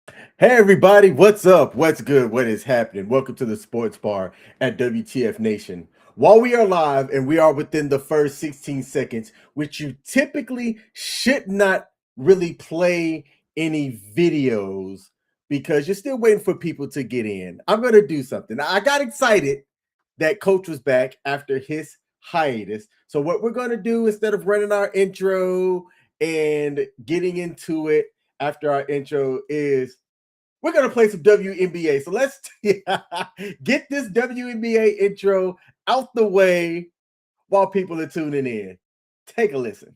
Hey everybody, what's up? What's good? What is happening? Welcome to the Sports Bar at WTF Nation. While we are live and we are within the first 16 seconds, which you typically should not really play any videos because you're still waiting for people to get in. I'm going to do something. I got excited that Coach was back after his hiatus. So what we're going to do instead of running our intro and getting into it after our intro is we're going to play some WNBA. So let's get this WNBA intro out the way while people are tuning in. Take a listen.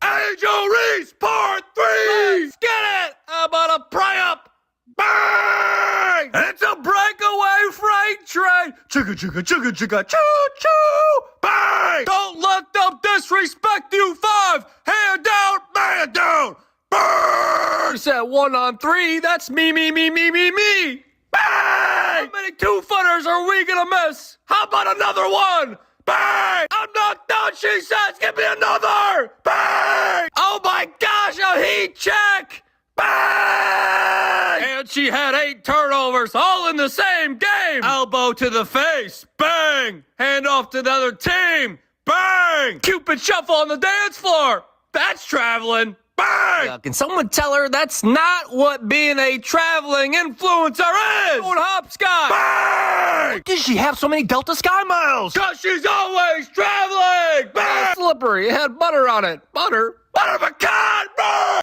Angel Reese, part 3! Let's get it! How about a pry up? Bang! It's a breakaway freight train! Chugga chugga chugga chugga choo choo! Bang! Don't let them disrespect you! 5! Hand down! Man down! Bang! You said 1 on 3, that's me. Bang! How many 2-footers are we gonna miss? How about another one? Bang! I'm not done, she says! Give me another! Bang! Oh my gosh, a heat check! Bang! And she had 8 turnovers, all in the same game. Elbow to the face. Bang! Hand off to the other team. Bang! Cupid shuffle on the dance floor. That's traveling. Bang! Can someone tell her that's not what being a traveling influencer is? Going hopscotch. Bang! Does she have so many Delta Sky Miles? Cause she's always traveling! Bang! Slippery. It had butter on it. Butter? Butter pecan! Bang!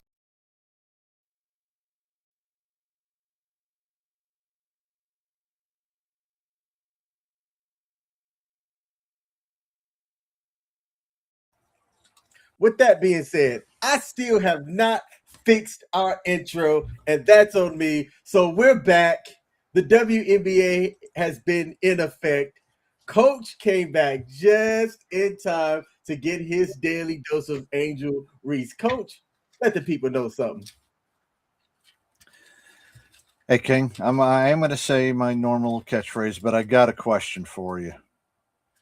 With that being said, I still have not fixed our intro, and that's on me. So we're back. The WNBA has been in effect. Coach came back just in time to get his daily dose of Angel Reese. Coach, let the people know something. Hey King, I am going to say my normal catchphrase, but I got a question for you.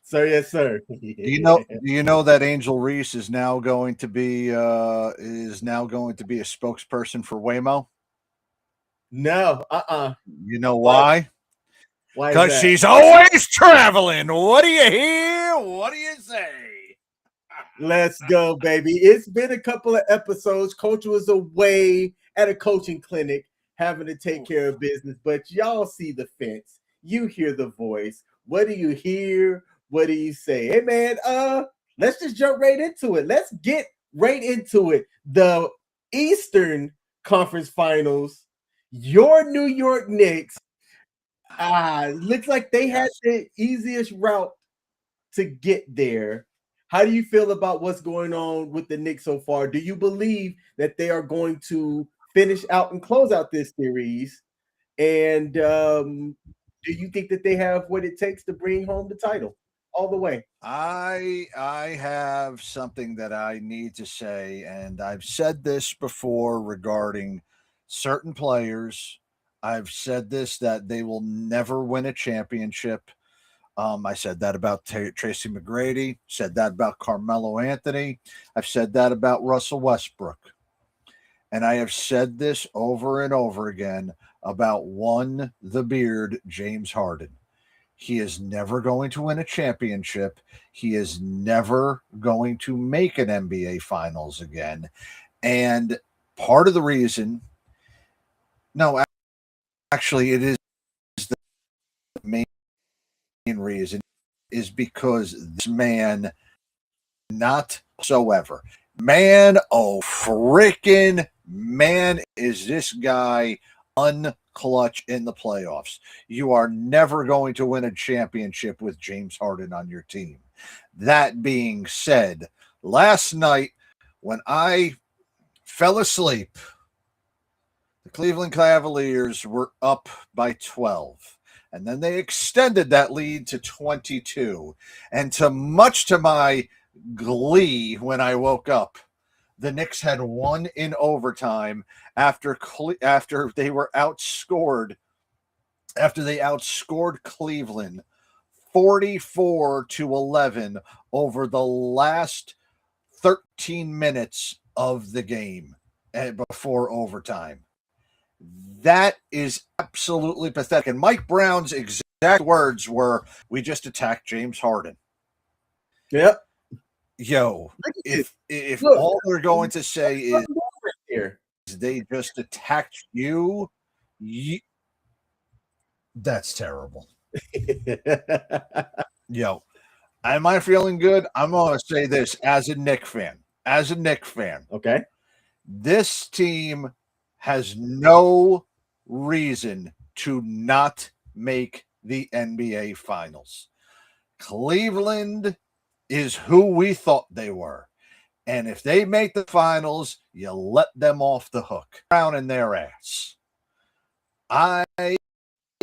Sir, yes, sir. Do you know that Angel Reese is now going to be a spokesperson for Waymo? No, You know why? Why is Because that? she's always traveling. What do you hear? What do you say? Let's go, baby. It's been a couple of episodes. Coach was away at a coaching clinic having to take care of business, but y'all see the fence. You hear the voice. What do you hear? What do you say? Hey man, let's just jump right into it. Let's get right into it. The Eastern Conference Finals, your New York Knicks. Looks like they had the easiest route to get there. How do you feel about what's going on with the Knicks so far? Do you believe that they are going to finish out and close out this series? And do you think that they have what it takes to bring home the title all the way? I have something that I need to say, and I've said this before regarding certain players. I've said this that they will never win a championship. I said that about Tracy McGrady, said that about Carmelo Anthony. I've said that about Russell Westbrook. And I have said this over and over again about one, the beard, James Harden. He is never going to win a championship. He is never going to make an NBA Finals again. And part of the reason, no, actually, it is the main reason, is because this man, not whatsoever. Man, oh freaking man, is this guy unclutch in the playoffs. You are never going to win a championship with James Harden on your team. That being said, last night when I fell asleep, the Cleveland Cavaliers were up by 12. And then they extended that lead to 22. And much to my glee when I woke up, the Knicks had won in overtime after they were outscored, after they outscored Cleveland 44-11 over the last 13 minutes of the game. before overtime. That is absolutely pathetic. And Mike Brown's exact words were, "We just attacked James Harden." Yep. Yo, if Look, all they're going to say is here, they just attacked you, that's terrible. Yo, am I feeling good? I'm going to say this as a Knicks fan. Okay. This team has no reason to not make the NBA Finals. Cleveland is who we thought they were. And if they make the finals, you let them off the hook. Down in their ass. I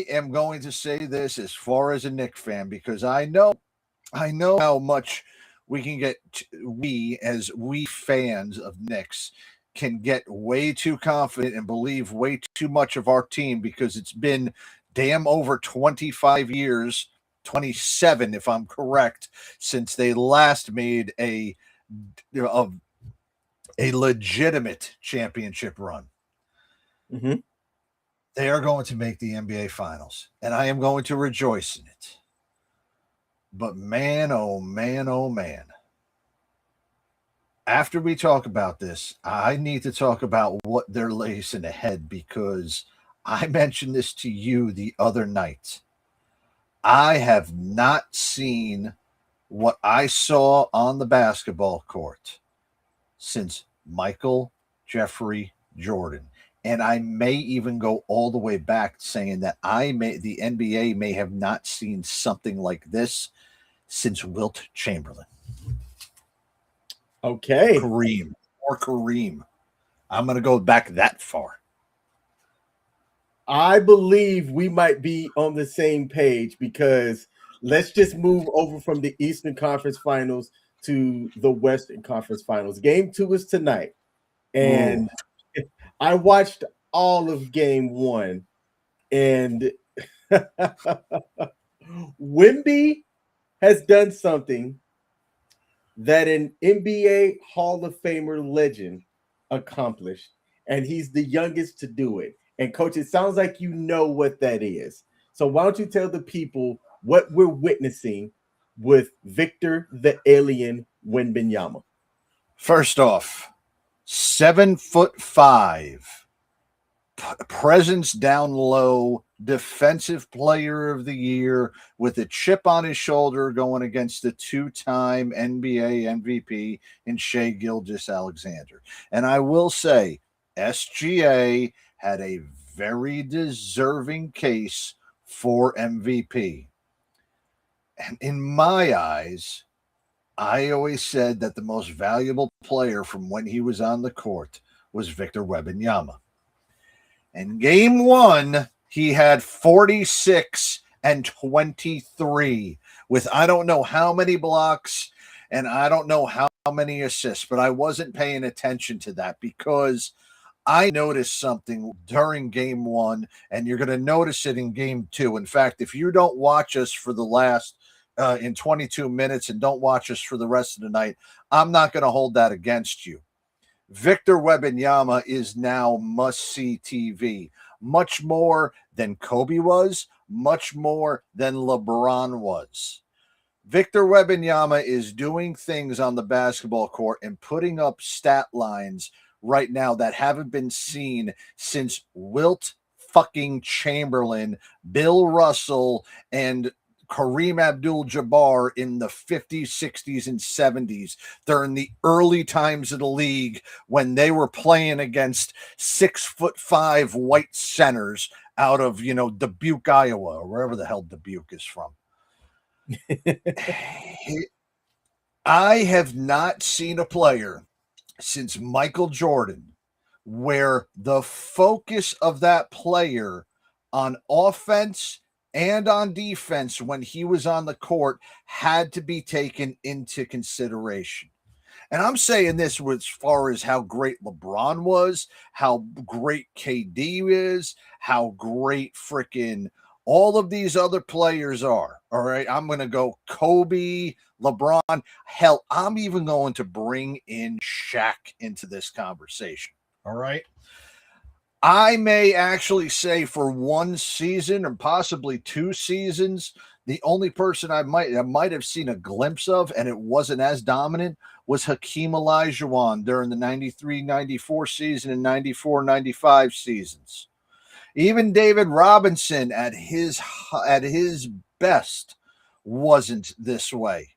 am going to say this as far as a Knicks fan, because I know how much we fans of Knicks can get way too confident and believe way too much of our team, because it's been damn over 25 years, 27 if I'm correct, since they last made a legitimate championship run. Mm-hmm. They are going to make the NBA Finals, and I am going to rejoice in it. But man, oh man, oh man. After we talk about this, I need to talk about what they're lacing ahead, because I mentioned this to you the other night. I have not seen what I saw on the basketball court since Michael Jeffrey Jordan. And I may even go all the way back saying that the NBA may have not seen something like this since Wilt Chamberlain. Okay. Kareem. I'm going to go back that far. I believe we might be on the same page, because let's just move over from the Eastern Conference Finals to the Western Conference Finals. Game 2 is tonight. And I watched all of Game 1. And Wemby has done something that an NBA Hall of Famer legend accomplished. And he's the youngest to do it. And Coach, it sounds like you know what that is. So why don't you tell the people what we're witnessing with Victor the Alien Wembanyama? First off, 7'5", presence down low, defensive player of the year with a chip on his shoulder, going against the two-time NBA MVP in Shai Gilgeous-Alexander. And I will say, SGA had a very deserving case for MVP. And in my eyes, I always said that the most valuable player from when he was on the court was Victor Wembanyama. And Game 1, he had 46 and 23 with I don't know how many blocks and I don't know how many assists, but I wasn't paying attention to that because I noticed something during Game 1, and you're going to notice it in Game 2. In fact, if you don't watch us for the last in 22 minutes and don't watch us for the rest of the night, I'm not going to hold that against you. Victor Wembanyama is now must-see TV, much more than Kobe was, much more than LeBron was. Victor Wembanyama is doing things on the basketball court and putting up stat lines right now that haven't been seen since Wilt fucking Chamberlain, Bill Russell, and Kareem Abdul-Jabbar in the 50s, 60s, and 70s during the early times of the league when they were playing against 6'5" white centers out of, Dubuque, Iowa, or wherever the hell Dubuque is from. I have not seen a player since Michael Jordan where the focus of that player on offense and on defense when he was on the court had to be taken into consideration. And I'm saying this as far as how great LeBron was, how great KD is, how great freaking all of these other players are. All right, I'm going to go Kobe, LeBron. Hell, I'm even going to bring in Shaq into this conversation. All right. I may actually say for one season or possibly 2 seasons, the only person I might have seen a glimpse of, and it wasn't as dominant, was Hakeem Olajuwon during the 93-94 season and 94-95 seasons. Even David Robinson at his best wasn't this way.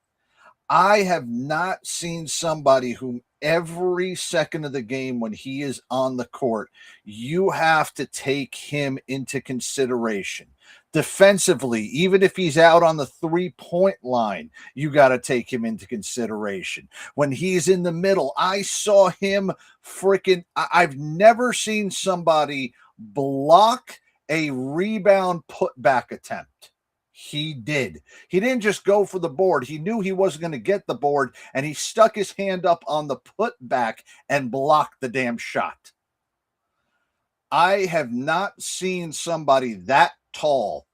I have not seen somebody whom every second of the game when he is on the court, you have to take him into consideration. Defensively, even if he's out on the 3-point line, you got to take him into consideration. When he's in the middle, I saw him I've never seen somebody block a rebound putback attempt. He did. He didn't just go for the board. He knew he wasn't going to get the board, and he stuck his hand up on the putback and blocked the damn shot. I have not seen somebody that tall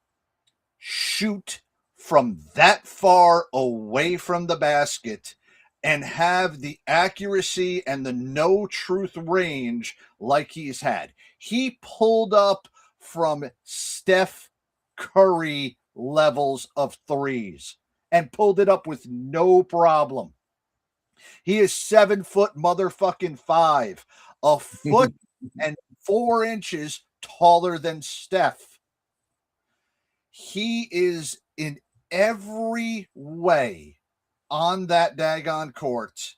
shoot from that far away from the basket and have the accuracy and the no truth range like he's had. He pulled up from Steph Curry levels of threes and pulled it up with no problem. He is 7 foot motherfucking 5, a foot and 4 inches taller than Steph. He is in every way on that daggone court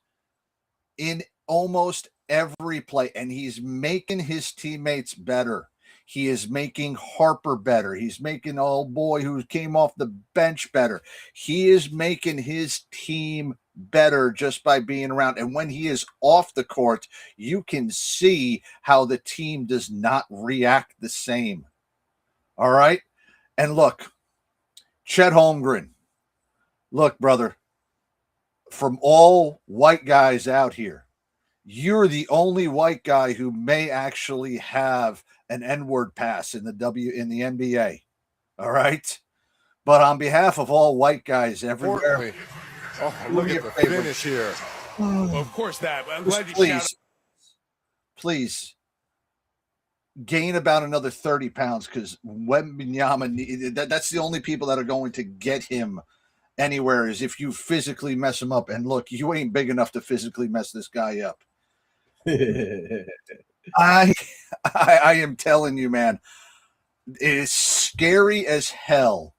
in almost every play, and he's making his teammates better. He is making Harper better. He's making old boy who came off the bench better. He is making his team better just by being around. And when he is off the court, you can see how the team does not react the same. All right? And look, Chet Holmgren, look, brother, from all white guys out here, you're the only white guy who may actually have an N-word pass in the NBA. All right. But on behalf of all white guys everywhere, look at the finish here. Of course that. Please gain about another 30 pounds because Wemby, that's the only people that are going to get him anywhere is if you physically mess him up. And look, you ain't big enough to physically mess this guy up. I am telling you, man, it is scary as hell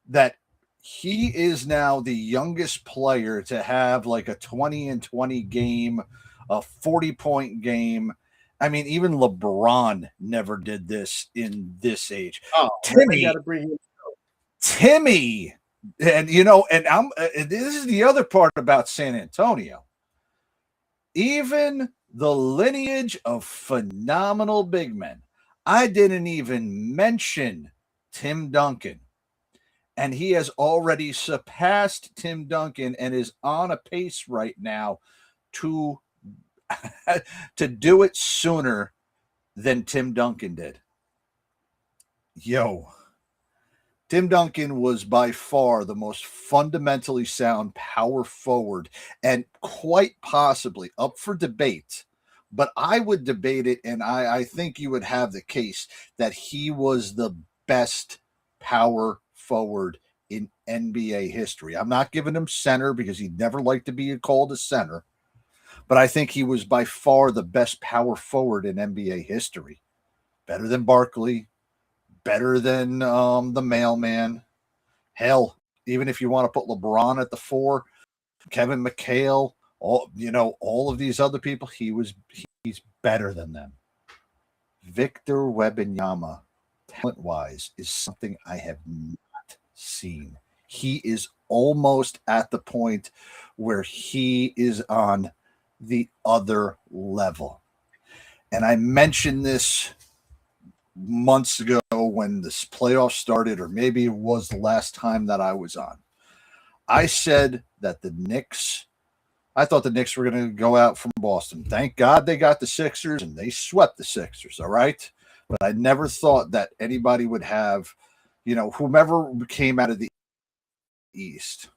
that he is now the youngest player to have like a 20-20 game, a 40-point game. I mean, even LeBron never did this in this age. Oh, Timmy, and you know, and this is the other part about San Antonio. Even the lineage of phenomenal big men. I didn't even mention Tim Duncan. And he has already surpassed Tim Duncan and is on a pace right now to do it sooner than Tim Duncan did. Yo, Tim Duncan was by far the most fundamentally sound power forward and quite possibly up for debate. But I would debate it, and I think you would have the case that he was the best power forward in NBA history. I'm not giving him center because he never liked to be called a center. But I think he was by far the best power forward in NBA history. Better than Barkley, better than the mailman. Hell, even if you want to put LeBron at the 4, Kevin McHale, all of these other people, he's better than them. Victor Wembanyama, talent-wise, is something I have not seen. He is almost at the point where he is on the other level. And I mentioned this months ago when this playoff started, or maybe it was the last time that I was on. I said that I thought the Knicks were going to go out from Boston. Thank God they got the Sixers, and they swept the Sixers, all right? But I never thought that anybody would have, whomever came out of the East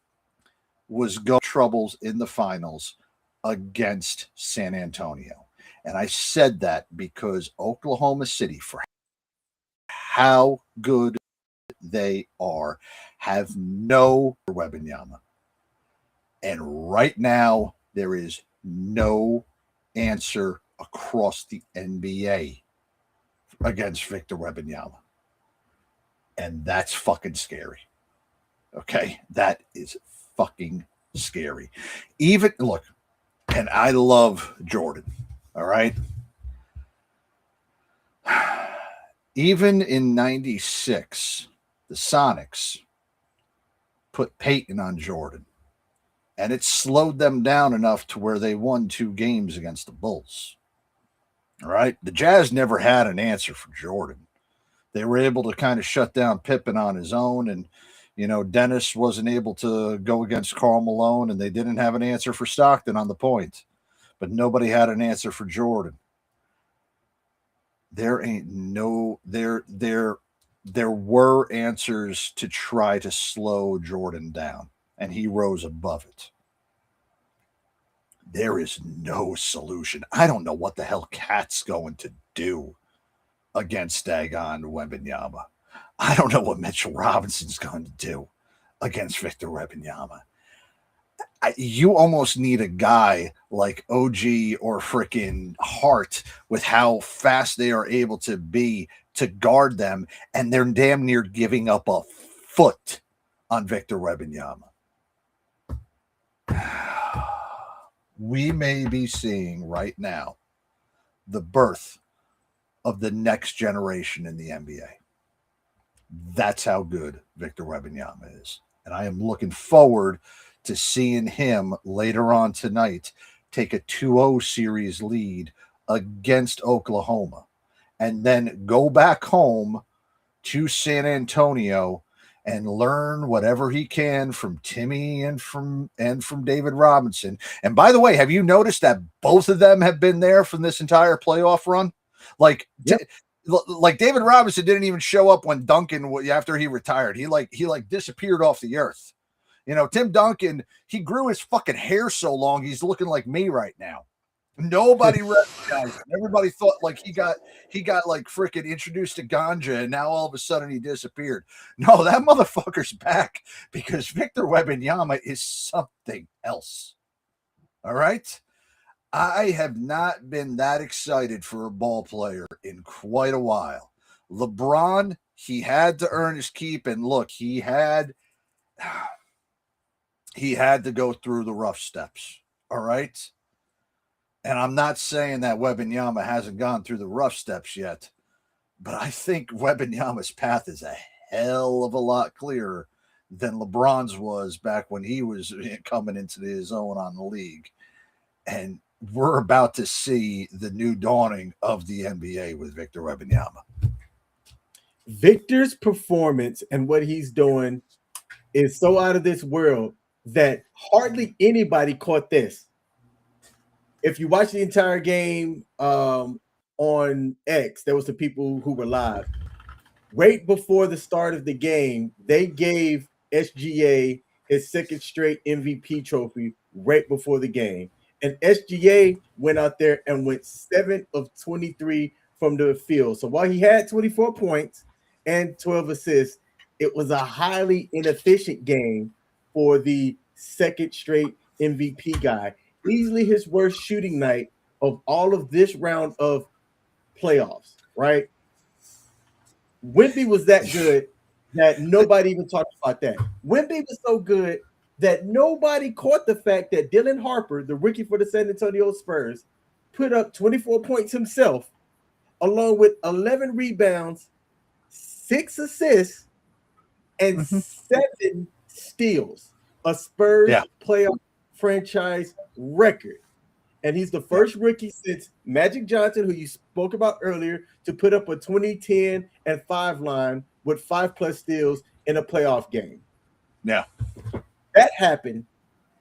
was going troubles in the finals against San Antonio. And I said that because Oklahoma City, for how good they are, have no Wembanyama. And right now, there is no answer across the NBA against Victor Wembanyama. And that's fucking scary. Okay? That is fucking scary. Even, look, and I love Jordan. All right? Even in 96, the Sonics put Peyton on Jordan. And it slowed them down enough to where they won 2 games against the Bulls. All right. The Jazz never had an answer for Jordan. They were able to kind of shut down Pippen on his own. And, you know, Dennis wasn't able to go against Karl Malone, and they didn't have an answer for Stockton on the point. But nobody had an answer for Jordan. There were answers to try to slow Jordan down, and he rose above it. There is no solution. I don't know what the hell Cat's going to do against Dagon Wembanyama. I don't know what Mitchell Robinson's going to do against Victor Wembanyama. You almost need a guy like OG or freaking Hart with how fast they are able to be to guard them, and they're damn near giving up a foot on Victor Wembanyama. We may be seeing right now the birth of the next generation in the NBA. That's how good Victor Wembanyama is. And I am looking forward to seeing him later on tonight take a 2-0 series lead against Oklahoma and then go back home to San Antonio and learn whatever he can from Timmy and from David Robinson. And by the way, have you noticed that both of them have been there from this entire playoff run? Like, yep. Like David Robinson didn't even show up when Duncan, after he retired, he disappeared off the earth. You know, Tim Duncan, he grew his fucking hair so long, he's looking like me right now. Nobody recognized him. Everybody thought like he got like freaking introduced to ganja, and now all of a sudden he disappeared. No, that motherfucker's back because Victor Wembanyama is something else. All right? I have not been that excited for a ball player in quite a while. LeBron, he had to earn his keep, and look, he had to go through the rough steps. All right? And I'm not saying that Wembanyama hasn't gone through the rough steps yet, but I think Wembanyama's path is a hell of a lot clearer than LeBron's was back when he was coming into his own on the league. And we're about to see the new dawning of the NBA with Victor Wembanyama. Victor's performance and what he's doing is so out of this world that hardly anybody caught this. If you watch the entire game on X, there was the people who were live. Right before the start of the game, they gave SGA his second straight MVP trophy right before the game. And SGA went out there and went 7 of 23 from the field. So while he had 24 points and 12 assists, it was a highly inefficient game for the second straight MVP guy. Easily his worst shooting night of all of this round of playoffs, right? Wemby was that good that nobody even talked about that. Wemby was so good that nobody caught the fact that Dylan Harper, the rookie for the San Antonio Spurs, put up 24 points himself, along with 11 rebounds, 6 assists, and 7 steals. A Spurs playoff franchise record. And he's the first rookie since Magic Johnson, who you spoke about earlier, to put up a 20-10 and 5 line with 5+ steals in a playoff game. Yeah. That happened,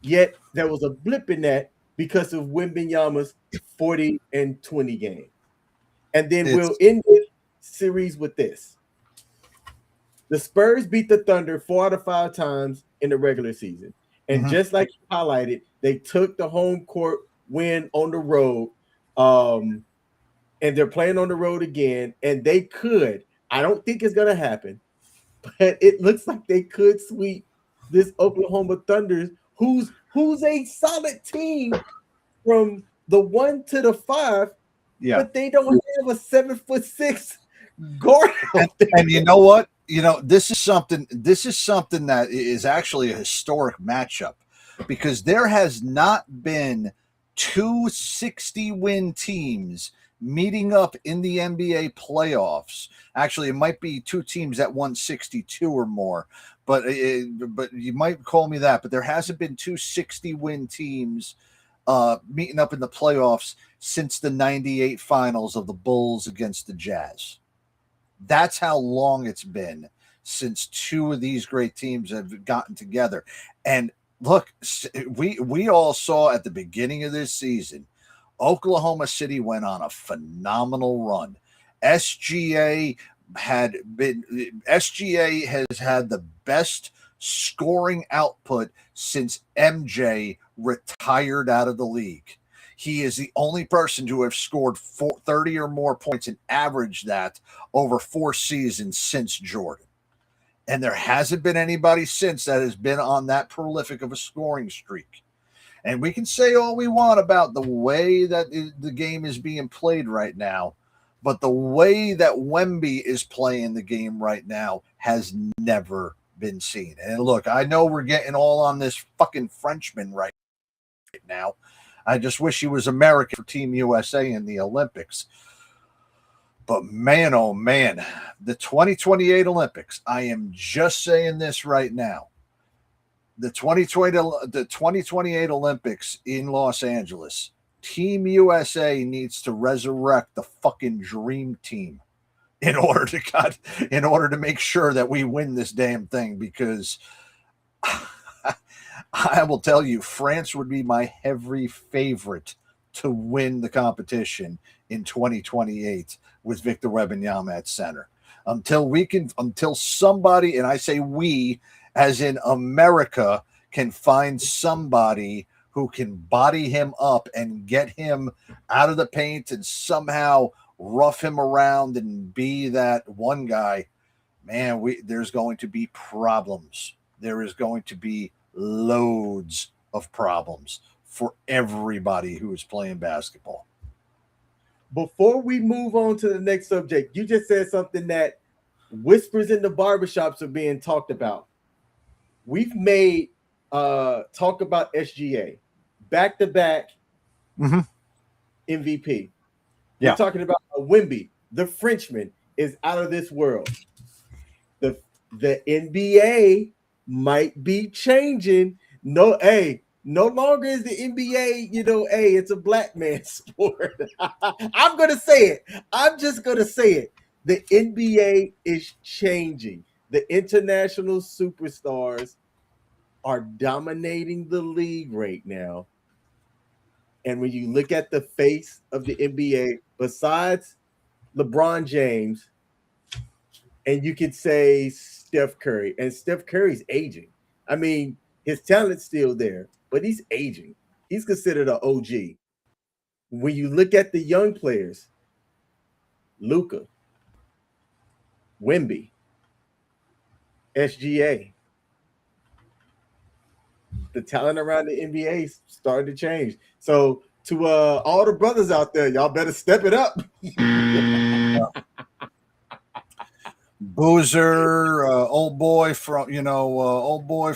yet there was a blip in that because of Wembanyama's 40 and 20 game. And then we'll end this series with this. The Spurs beat the Thunder 4 out of 5 times in the regular season. And just like you highlighted, they took the home court win on the road And they're playing on the road again, and they could. I don't think it's gonna happen, but it looks like they could sweep this Oklahoma Thunder, who's a solid team from the 1 to the 5. Yeah. But they don't have a 7'6" guard. And you know what? This is something that is actually a historic matchup, because there has not been two 60-win teams meeting up in the NBA playoffs. Actually, it might be two teams that won 62 or more, but you might call me that. But there hasn't been two 60-win teams meeting up in the playoffs since the 98 finals of the Bulls against the Jazz. That's how long it's been since two of these great teams have gotten together. And look, we all saw at the beginning of this season, Oklahoma City went on a phenomenal run. SGA has had the best scoring output since MJ retired out of the league. He is the only person to have scored 30 or more points and averaged that over 4 seasons since Jordan. And there hasn't been anybody since that has been on that prolific of a scoring streak. And we can say all we want about the way that the game is being played right now, but the way that Wemby is playing the game right now has never been seen. And look, I know we're getting all on this fucking Frenchman right now. I just wish he was American for Team USA in the Olympics. But man, oh man, the 2028 Olympics, I am just saying this right now. The 2028 Olympics in Los Angeles, Team USA needs to resurrect the fucking dream team in order to make sure that we win this damn thing, because I will tell you, France would be my heavy favorite to win the competition in 2028 with Victor Wembanyama at center. Until somebody, and I say we, as in America, can find somebody who can body him up and get him out of the paint and somehow rough him around and be that one guy, man, there's going to be problems. There is going to be loads of problems for everybody who is playing basketball. Before we move on to the next subject, you just said something that whispers in the barbershops are being talked about. We've made talk about SGA back-to-back MVP. Yeah. We're talking about Wemby, the Frenchman, is out of this world. The NBA might be changing. No longer is the NBA, it's a black man's sport. I'm going to say it. I'm just going to say it. The NBA is changing. The international superstars are dominating the league right now. And when you look at the face of the NBA, besides LeBron James, and you could say Steph Curry, and Steph Curry's aging. I mean, his talent's still there, but he's aging. He's considered an OG. When you look at the young players, Luka, Wemby, SGA, the talent around the NBA started to change. So to all the brothers out there, y'all better step it up. Boozer, old boy from Panchero,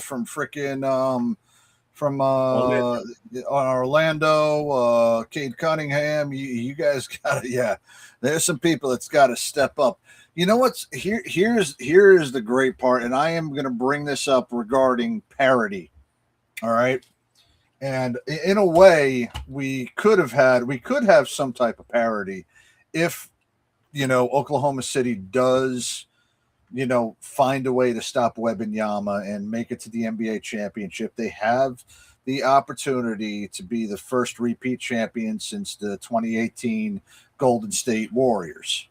from frickin' from Orlando, Cade Cunningham. You guys got there's some people that's got to step up. You know what's here? Here's the great part, and I am going to bring this up regarding parity. All right, and in a way, we could have some type of parity if Oklahoma City does find a way to stop Wembanyama and make it to the NBA championship. They have the opportunity to be the first repeat champion since the 2018 Golden State Warriors.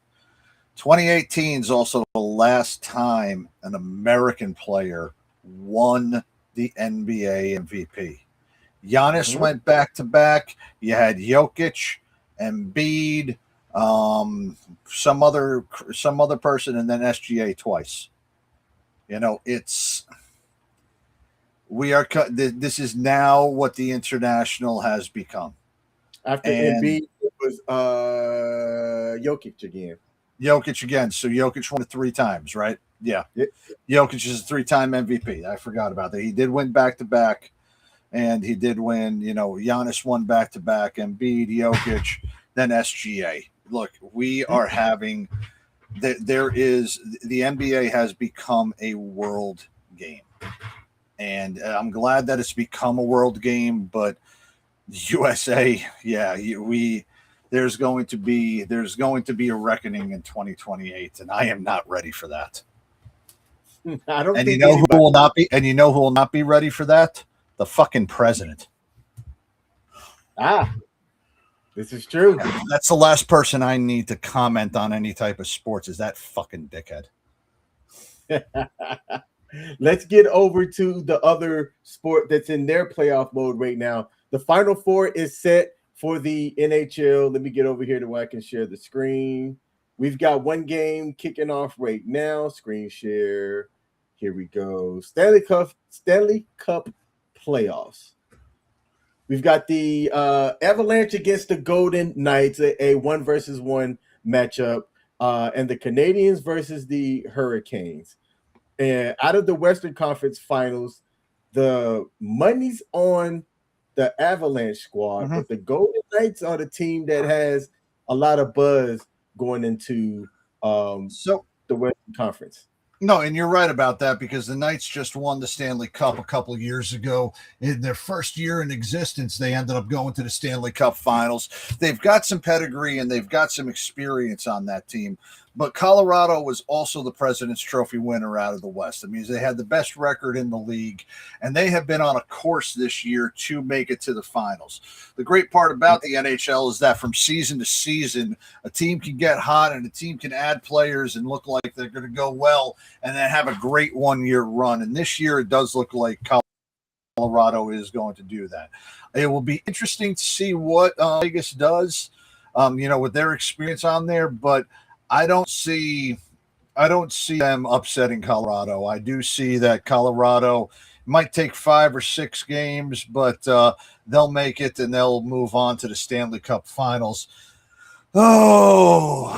2018 is also the last time an American player won the NBA MVP. Giannis went back-to-back. You had Jokic, Embiid, some other person, and then SGA twice. This is now what the international has become. After Embiid, it was Jokic again. So Jokic won it 3 times, right? Yeah. Jokic is a 3-time MVP. I forgot about that. He did win back-to-back, and he did win, Giannis won back-to-back, Embiid, Jokic, then SGA. Look, we are having the NBA has become a world game. And I'm glad that it's become a world game, but USA, there's going to be a reckoning in 2028, and I am not ready for that. I don't and think you know who will not be, and you know who will not be ready for that? The fucking president. This is true. That's the last person I need to comment on any type of sports is that fucking dickhead. Let's get over to the other sport that's in their playoff mode right now. The Final Four is set for the NHL. Let me get over here to where I can share the screen. We've got one game kicking off right now. Screen share. Here we go. Stanley Cup playoffs. We've got the Avalanche against the Golden Knights, a 1-versus-1 matchup, and the Canadiens versus the Hurricanes. And out of the Western Conference Finals, the money's on the Avalanche squad, but the Golden Knights are the team that has a lot of buzz going into the Western Conference. No, and you're right about that because the Knights just won the Stanley Cup a couple of years ago. In their first year in existence, they ended up going to the Stanley Cup Finals. They've got some pedigree and they've got some experience on that team. But Colorado was also the President's Trophy winner out of the West. That means they had the best record in the league, and they have been on a course this year to make it to the finals. The great part about the NHL is that from season to season, a team can get hot and a team can add players and look like they're going to go well and then have a great one-year run. And this year it does look like Colorado is going to do that. It will be interesting to see what Vegas does, with their experience on there, but I don't see them upsetting Colorado. I do see that Colorado might take 5 or 6 games, but they'll make it and they'll move on to the Stanley Cup Finals. Oh,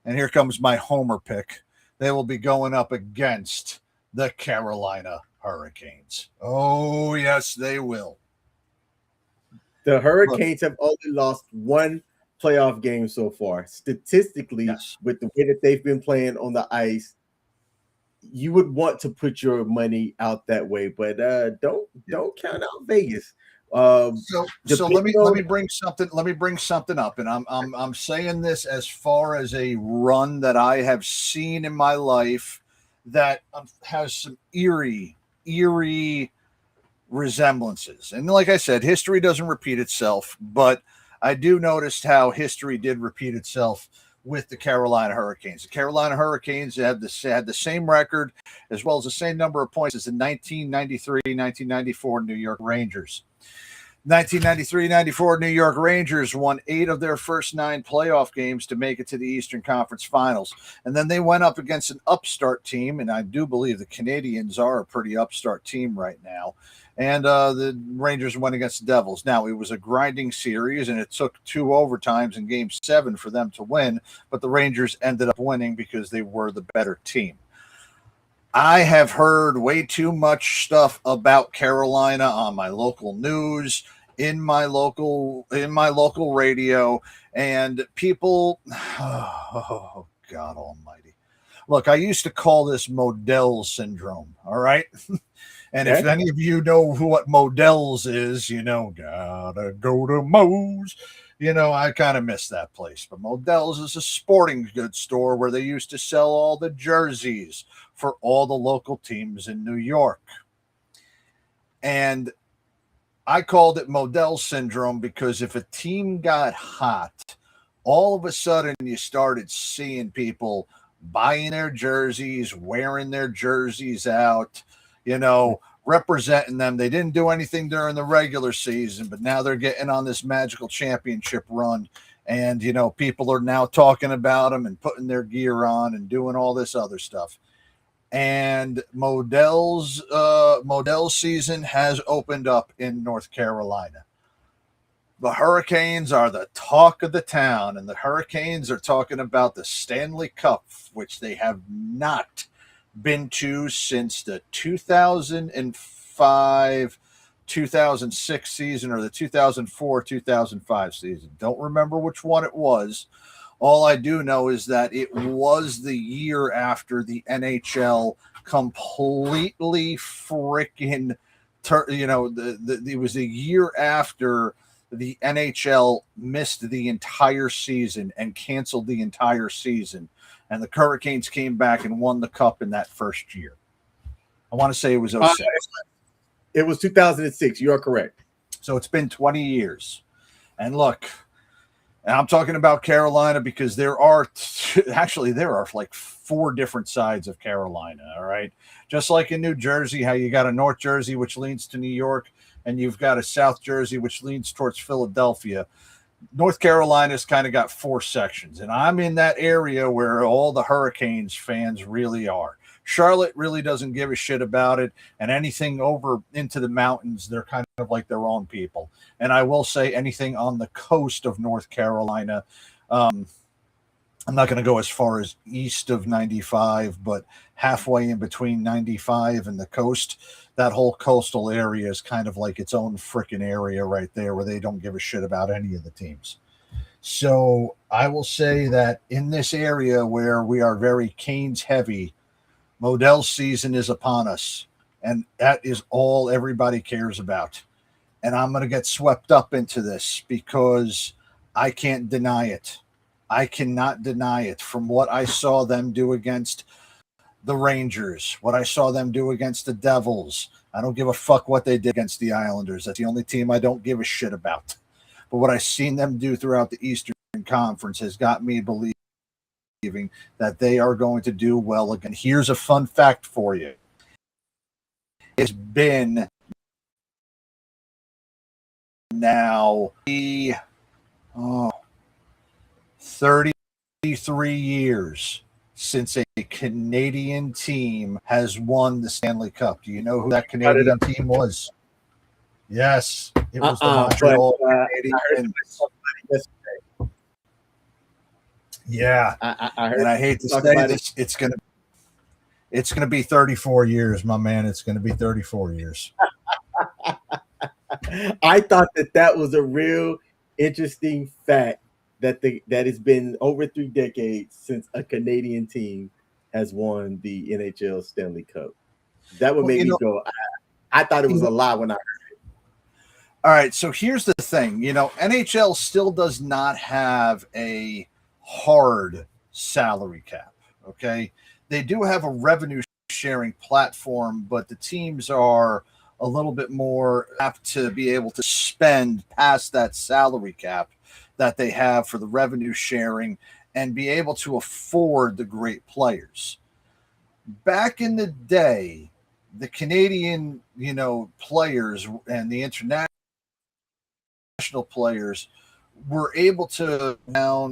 and here comes my homer pick. They will be going up against the Carolina Hurricanes. Oh, yes, they will. The Hurricanes have only lost 1 playoff game so far. Statistically, with the way that they've been playing on the ice, you would want to put your money out that way, but don't count out Vegas. So let me bring something up, and I'm saying this as far as a run that I have seen in my life that has some eerie resemblances. And like I said, history doesn't repeat itself, but I do notice how history did repeat itself with the Carolina Hurricanes. The Carolina Hurricanes had the same record as well as the same number of points as the 1993-1994 New York Rangers. 1993-94 New York Rangers won 8 of their first 9 playoff games to make it to the Eastern Conference Finals. And then they went up against an upstart team, and I do believe the Canadiens are a pretty upstart team right now. And the Rangers went against the Devils. Now, it was a grinding series, and it took 2 overtimes in Game 7 for them to win, but the Rangers ended up winning because they were the better team. I have heard way too much stuff about Carolina on my local news, in my local radio, and people, oh, God almighty. Look, I used to call this Modell syndrome, all right? And if any of you know what Modell's is, gotta go to Mo's. I kind of miss that place. But Modell's is a sporting goods store where they used to sell all the jerseys for all the local teams in New York. And I called it Modell syndrome because if a team got hot, all of a sudden you started seeing people buying their jerseys, wearing their jerseys out, representing them. They didn't do anything during the regular season, but now they're getting on this magical championship run. And, you know, people are now talking about them and putting their gear on and doing all this other stuff. And Modell's season has opened up in North Carolina. The Hurricanes are the talk of the town, and the Hurricanes are talking about the Stanley Cup, which they have not been to since the 2005-2006 season or the 2004-2005 season. Don't remember which one it was. All I do know is that it was the year after the NHL completely freaking, it was the year after the NHL missed the entire season and canceled the entire season. And the Hurricanes came back and won the cup in that first year. I want to say it was 06. It was 2006. You are correct. So it's been 20 years. And look, and I'm talking about Carolina because there are like 4 different sides of Carolina, all right? Just like in New Jersey, how you got a North Jersey, which leans to New York, and you've got a South Jersey, which leans towards Philadelphia. North Carolina's kind of got 4 sections, and I'm in that area where all the Hurricanes fans really are. Charlotte really doesn't give a shit about it, and anything over into the mountains, they're kind of like their own people. And I will say anything on the coast of North Carolina, I'm not going to go as far as east of 95, but halfway in between 95 and the coast, that whole coastal area is kind of like its own freaking area right there where they don't give a shit about any of the teams. So I will say that in this area where we are very Canes heavy, Modell's season is upon us, and that is all everybody cares about. And I'm going to get swept up into this because I can't deny it. I cannot deny it. From what I saw them do against the Rangers, what I saw them do against the Devils, I don't give a fuck what they did against the Islanders. That's the only team I don't give a shit about. But what I've seen them do throughout the Eastern Conference has got me believing that they are going to do well again. Here's a fun fact for you. It's been now 33 years since a Canadian team has won the Stanley Cup. Do you know who that Canadian team was? Yes, it was the Montreal Canadiens. Yeah, I heard, and I hate to say this, it's gonna be 34 years, my man. It's gonna be 34 years. I thought that was a real interesting fact that it's been over 3 decades since a Canadian team has won the NHL Stanley Cup. That would make me go. I thought it was a lie when I heard it. All right, so here's the thing. NHL still does not have a hard salary cap. Okay, they do have a revenue sharing platform, but the teams are a little bit more apt to be able to spend past that salary cap that they have for the revenue sharing and be able to afford the great players. Back in the day, the Canadian, players and the international players were able to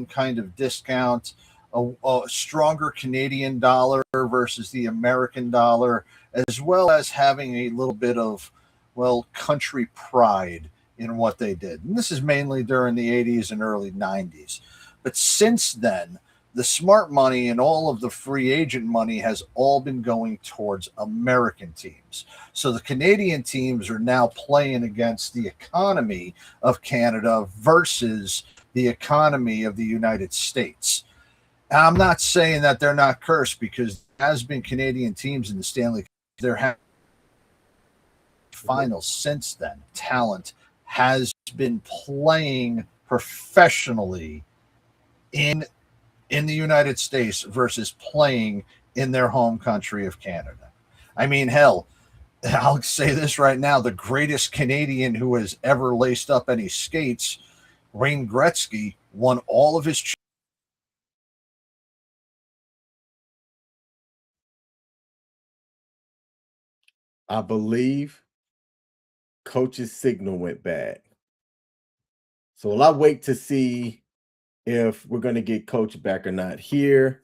kind of discount a stronger Canadian dollar versus the American dollar, as well as having a little bit of, country pride in what they did. And this is mainly during the 80s and early 90s. But since then, the smart money and all of the free agent money has all been going towards American teams. So the Canadian teams are now playing against the economy of Canada versus the economy of the United States. And I'm not saying that they're not cursed, because there has been Canadian teams in the Stanley Cup. There have finals since then. Talent has been playing professionally in the United States versus playing in their home country of Canada. I mean, hell, I'll say this right now, the greatest Canadian who has ever laced up any skates, Wayne Gretzky, won all of his I believe Coach's signal went bad. So will I wait to see if we're going to get Coach back or not here?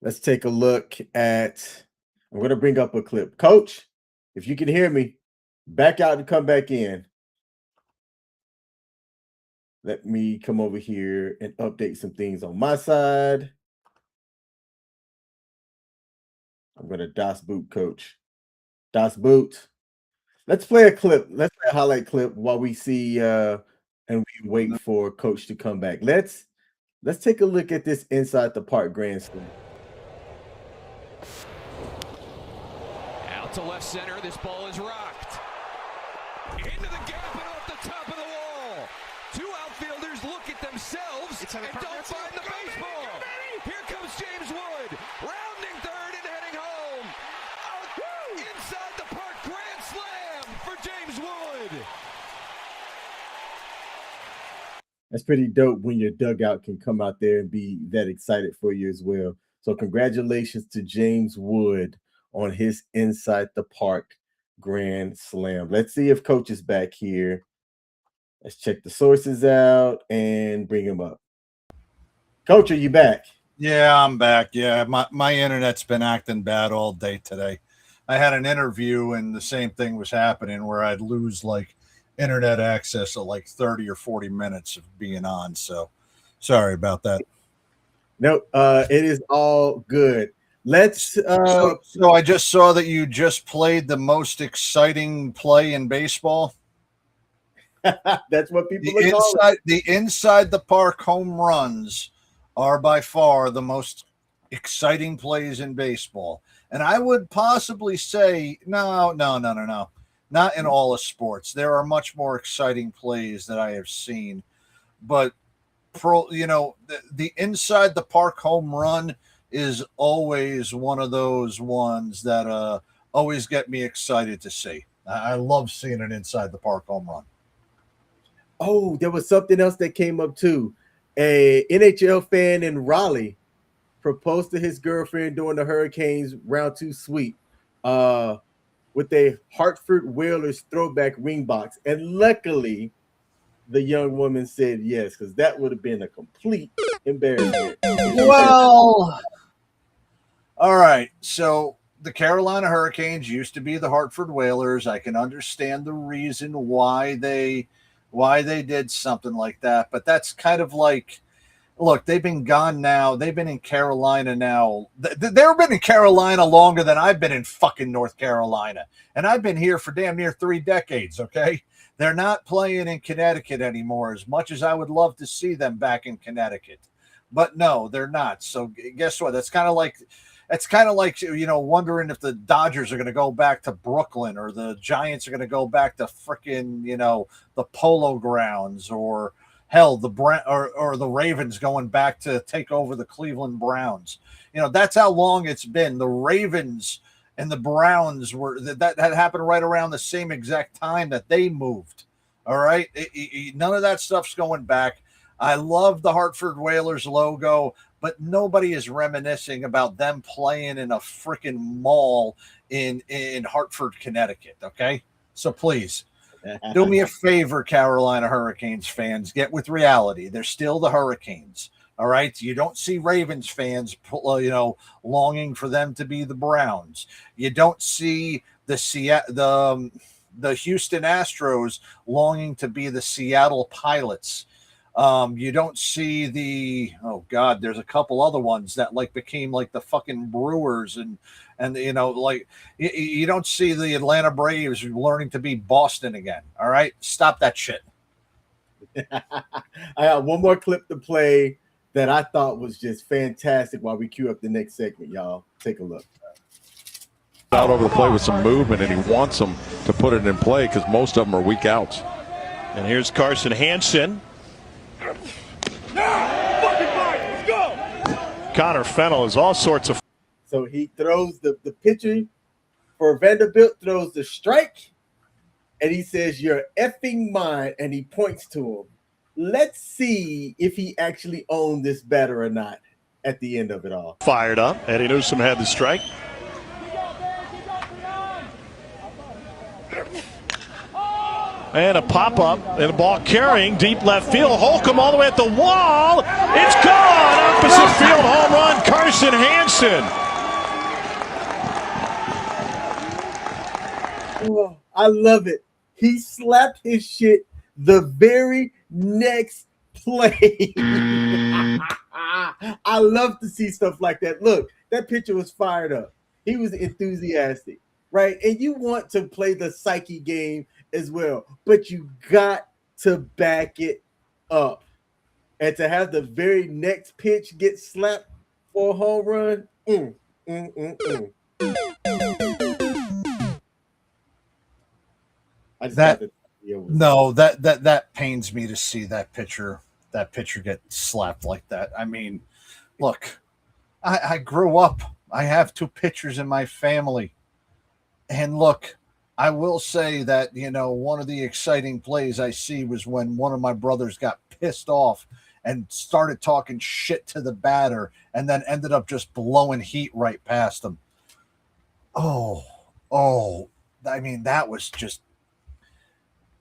Let's take a look at, I'm going to bring up a clip. Coach, if you can hear me, back out and come back in. Let me come over here and update some things on my side. I'm going to DOS boot Coach. DOS boot. Let's play a clip. Let's play a highlight clip while we see and we wait for Coach to come back. Let's take a look at this inside the park grand slam. Out to left center. This ball is rocked. Into the gap and off the top of the wall. Two outfielders look at themselves and don't find the baseball. Here comes James Wood, rounding third and heading home. Inside the park grand slam for James Wood. That's pretty dope when your dugout can come out there and be that excited for you as well. So congratulations to James Wood on his inside the park grand slam. Let's see if Coach is back here. Let's check the sources out and bring him up. Coach, are you back? Yeah, I'm back. Yeah, my internet's been acting bad all day today. I had an interview and the same thing was happening where I'd lose like internet access at like 30 or 40 minutes of being on. So sorry about that. No, it is all good. Let's so I just saw that you just played the most exciting play in baseball. That's what people are calling it. The inside the park home runs are by far the most exciting plays in baseball. And I would possibly say, no. Not in all of sports. There are much more exciting plays that I have seen. But the inside the park home run is always one of those ones that always get me excited to see. I love seeing an inside the park home run. Oh, there was something else that came up too. A NHL fan in Raleigh proposed to his girlfriend during the Hurricanes round 2 sweep with a Hartford Whalers throwback ring box. And luckily, the young woman said yes, because that would have been a complete embarrassment. Well, all right. So the Carolina Hurricanes used to be the Hartford Whalers. I can understand the reason why they did something like that, but that's kind of like, look, they've been gone now. They've been in Carolina now. They've been in Carolina longer than I've been in fucking North Carolina, and I've been here for damn near 3 decades. Okay, they're not playing in Connecticut anymore. As much as I would love to see them back in Connecticut, but no, they're not. So guess what? That's kind of like wondering if the Dodgers are going to go back to Brooklyn or the Giants are going to go back to frickin' the Polo Grounds, or hell, the Ravens going back to take over the Cleveland Browns. That's how long it's been. The Ravens and the Browns that happened right around the same exact time that they moved. All right, none of that stuff's going back. I love the Hartford Whalers logo, but nobody is reminiscing about them playing in a freaking mall in Hartford, Connecticut. Okay, so please do me a favor, Carolina Hurricanes fans. Get with reality. They're still the Hurricanes. All right, you don't see Ravens fans, longing for them to be the Browns. You don't see the Houston Astros longing to be the Seattle Pilots. You don't see there's a couple other ones that became like the fucking Brewers and you don't see the Atlanta Braves learning to be Boston again. All right, stop that shit. I have one more clip to play that I thought was just fantastic while we queue up the next segment. Y'all take a look. Out over the play with some movement, and he wants them to put it in play because most of them are weak outs. And here's Carson Hansen. Connor Fennell is all sorts of. So he throws the pitcher for Vanderbilt, throws the strike, and he says, "You're effing mine," and he points to him. Let's see if he actually owned this batter or not at the end of it all. Fired up. Eddie Newsom had the strike. And a pop-up and a ball carrying deep left field. Holcomb all the way at the wall. It's gone. Opposite field home run, Carson Hansen. Oh, I love it. He slapped his shit the very next play. I love to see stuff like that. Look, that pitcher was fired up. He was enthusiastic, right? And you want to play the psyche game as well, but you got to back it up. And to have the very next pitch get slapped for a home run, that pains me to see that pitcher get slapped like that. I mean, look, I grew up. I have 2 pitchers in my family. And look, I will say that, one of the exciting plays I see was when one of my brothers got pissed off and started talking shit to the batter and then ended up just blowing heat right past him. Oh, I mean, that was just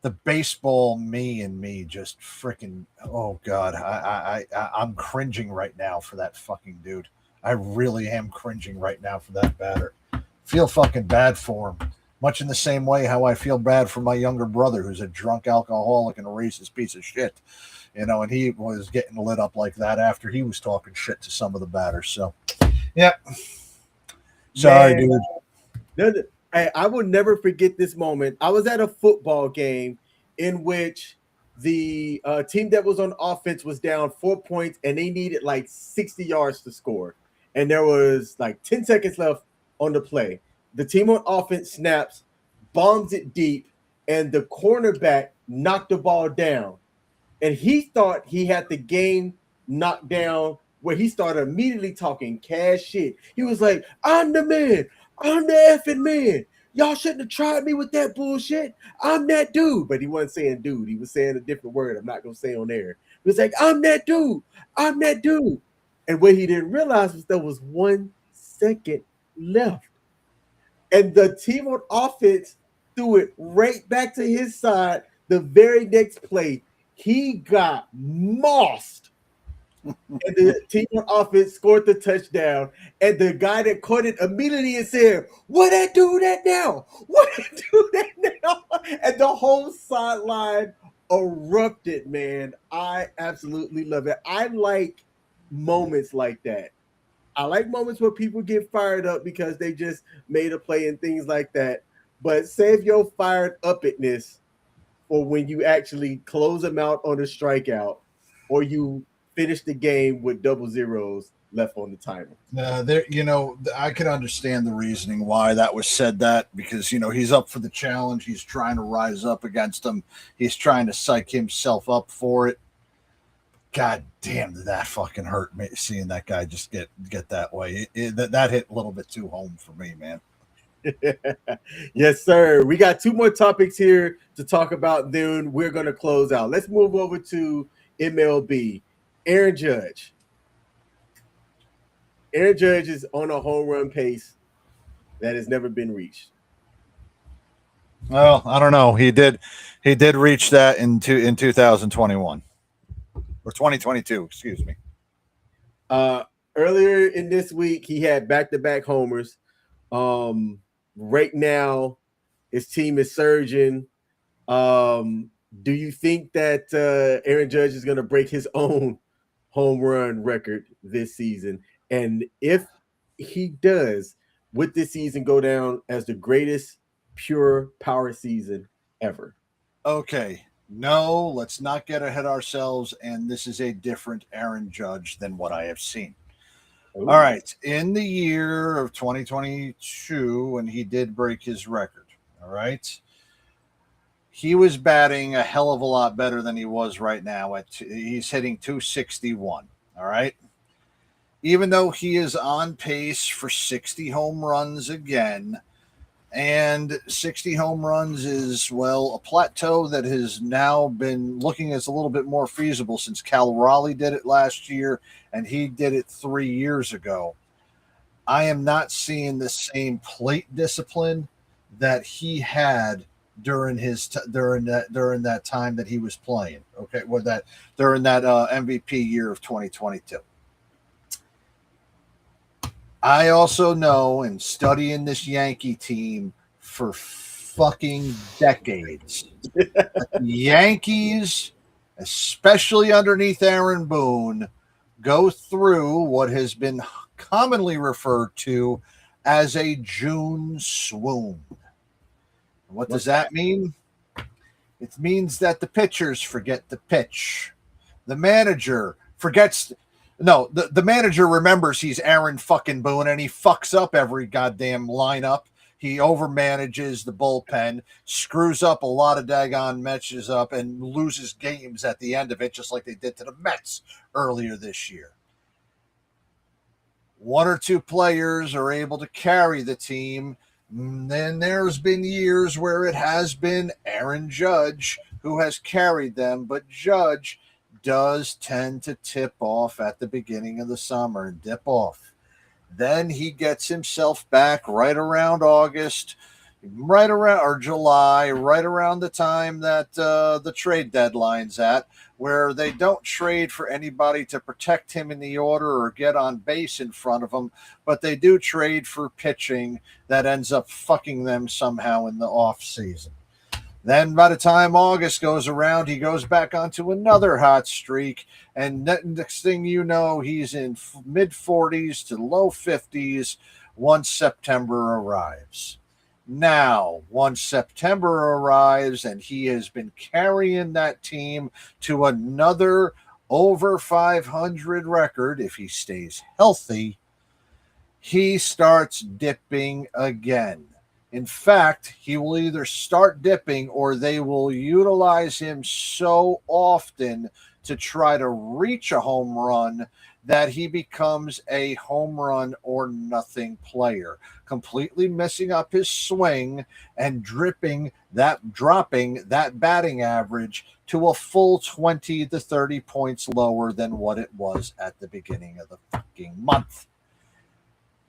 the baseball me just freaking, oh God, I'm cringing right now for that fucking dude. I really am cringing right now for that batter. Feel fucking bad for him. Much in the same way how I feel bad for my younger brother, who's a drunk alcoholic and a racist piece of shit. And he was getting lit up like that after he was talking shit to some of the batters. So, yeah. Sorry, dude. I will never forget this moment. I was at a football game in which the team that was on offense was down 4 points and they needed like 60 yards to score. And there was like 10 seconds left on the play. The team on offense snaps, bombs it deep, and the cornerback knocked the ball down. And he thought he had the game knocked down where he started immediately talking cash shit. He was like, I'm the man. I'm the effing man. Y'all shouldn't have tried me with that bullshit. I'm that dude. But he wasn't saying dude. He was saying a different word I'm not going to say on air. He was like, I'm that dude. I'm that dude. And what he didn't realize was there was 1 second left. And the team on offense threw it right back to his side the very next play. He got mossed. And the team on offense scored the touchdown. And the guy that caught it immediately said, what that do that now? What that do that now? And the whole sideline erupted, man. I absolutely love it. I like moments like that. I like moments where people get fired up because they just made a play and things like that. But save your fired up-itness for when you actually close them out on a strikeout or you finish the game with double zeros left on the timer. I can understand the reasoning why that was said that because, he's up for the challenge. He's trying to rise up against him. He's trying to psych himself up for it. God damn, did that fucking hurt me seeing that guy just get that way. That hit a little bit too home for me, man. Yes, sir. We got 2 more topics here to talk about. Then we're going to close out. Let's move over to MLB. Aaron Judge. Aaron Judge is on a home run pace that has never been reached. Well, I don't know. He did reach that in 2021 or 2022. Excuse me. Earlier in this week, he had back-to-back homers. Right now, his team is surging. Do you think that Aaron Judge is going to break his own home run record this season? And if he does, would this season go down as the greatest pure power season ever? Okay. No, let's not get ahead of ourselves. And this is a different Aaron Judge than what I have seen. Ooh. All right. In the year of 2022, when he did break his record, all right, he was batting a hell of a lot better than he was right now. He's hitting 261, all right? Even though he is on pace for 60 home runs again, and 60 home runs is, well, a plateau that has now been looking as a little bit more feasible since Cal Raleigh did it last year, and he did it 3 years ago. I am not seeing the same plate discipline that he had during that time that he was playing. Okay, during that MVP year of 2022. I also know, in studying this Yankee team for fucking decades, the Yankees, especially underneath Aaron Boone, go through what has been commonly referred to as a June swoon. What does that mean? It means that the pitchers forget to pitch. The manager forgets. No, the manager remembers he's Aaron fucking Boone, and he fucks up every goddamn lineup. He overmanages the bullpen, screws up a lot of daggone matches up, and loses games at the end of it, just like they did to the Mets earlier this year. One or two players are able to carry the team. Then there's been years where it has been Aaron Judge who has carried them, but Judge does tend to tip off at the beginning of the summer and dip off. Then he gets himself back right around August, right around or July, right around the time that the trade deadline's at, where they don't trade for anybody to protect him in the order or get on base in front of him, but they do trade for pitching that ends up fucking them somehow in the off season. Then by the time August goes around, he goes back onto another hot streak, and next thing you know, he's in mid-40s to low 50s once September arrives. Now, once September arrives and he has been carrying that team to another over 500 record, if he stays healthy, he starts dipping again. In fact, he will either start dipping or they will utilize him so often to try to reach a home run that he becomes a home run or nothing player, completely messing up his swing and dropping that batting average to a full 20 to 30 points lower than what it was at the beginning of the fucking month.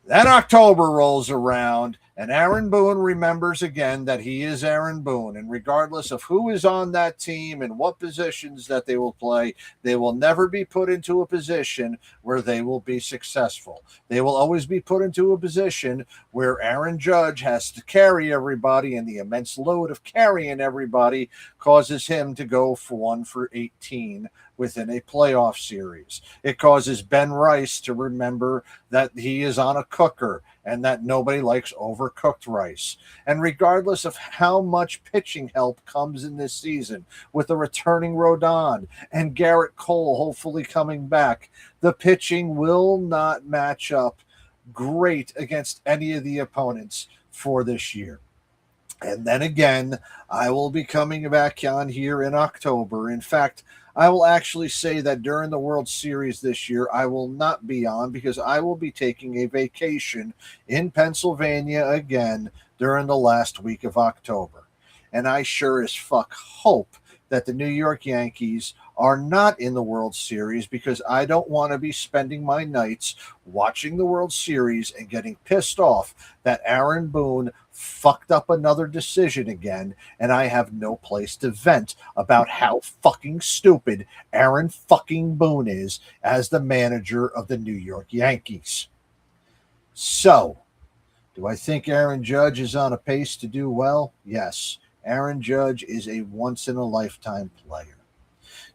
Then October rolls around, and Aaron Boone remembers again that he is Aaron Boone. And regardless of who is on that team and what positions that they will play, they will never be put into a position where they will be successful. They will always be put into a position where Aaron Judge has to carry everybody, and the immense load of carrying everybody causes him to go for 1 for 18 within a playoff series. It causes Ben Rice to remember that he is on a cooker and that nobody likes overcooked rice. And regardless of how much pitching help comes in this season, with a returning Rodon and Garrett Cole hopefully coming back, the pitching will not match up great against any of the opponents for this year. And then again, I will be coming back on here in October. In fact, I will actually say that during the World Series this year, I will not be on because I will be taking a vacation in Pennsylvania again during the last week of October. And I sure as fuck hope that the New York Yankees are not in the World Series, because I don't want to be spending my nights watching the World Series and getting pissed off that Aaron Boone fucked up another decision again, and I have no place to vent about how fucking stupid Aaron fucking Boone is as the manager of the New York Yankees. So, do I think Aaron Judge is on a pace to do well? Yes. Aaron Judge is a once-in-a-lifetime player.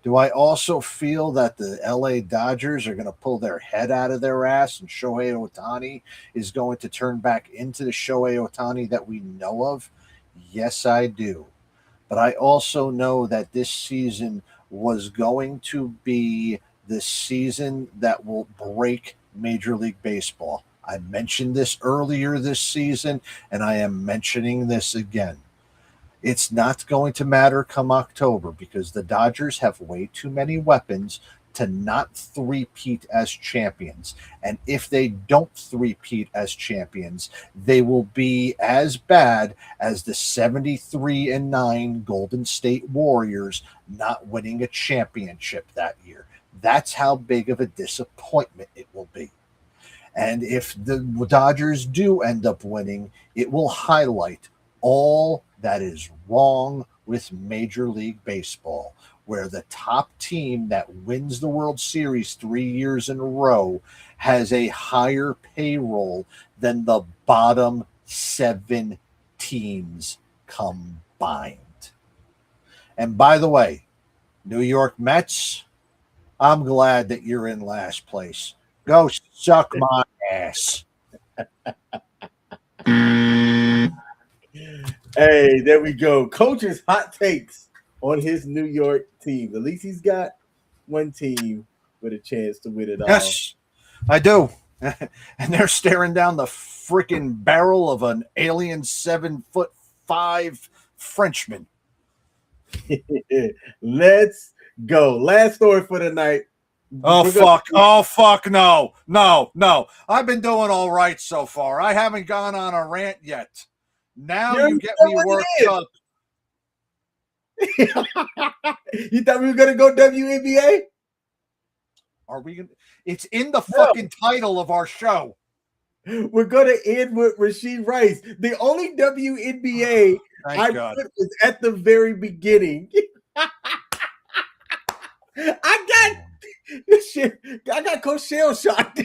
Do I also feel that the LA Dodgers are going to pull their head out of their ass and Shohei Ohtani is going to turn back into the Shohei Ohtani that we know of? Yes, I do. But I also know that this season was going to be the season that will break Major League Baseball. I mentioned this earlier this season, and I am mentioning this again. It's not going to matter come October because the Dodgers have way too many weapons to not three-peat as champions. And if they don't three-peat as champions, they will be as bad as the 73-9 Golden State Warriors not winning a championship that year. That's how big of a disappointment it will be. And if the Dodgers do end up winning, it will highlight all that is wrong with Major League Baseball, where the top team that wins the World Series 3 years in a row has a higher payroll than the bottom 7 teams combined. And by the way, New York Mets, I'm glad that you're in last place. Go suck my ass. Hey, there we go. Coach's hot takes on his New York team. At least he's got one team with a chance to win it all. Yes, I do. And they're staring down the freaking barrel of an alien 7'5" Frenchman. Let's go. Last story for the night. Oh, fuck. Oh, fuck. No. I've been doing all right so far. I haven't gone on a rant yet. Now you get me worked up. You thought we were going to go WNBA? Are we going to? It's in the fucking title of our show. We're going to end with Rashee Rice. The only WNBA I put was at the very beginning. I got Coach Shell shot.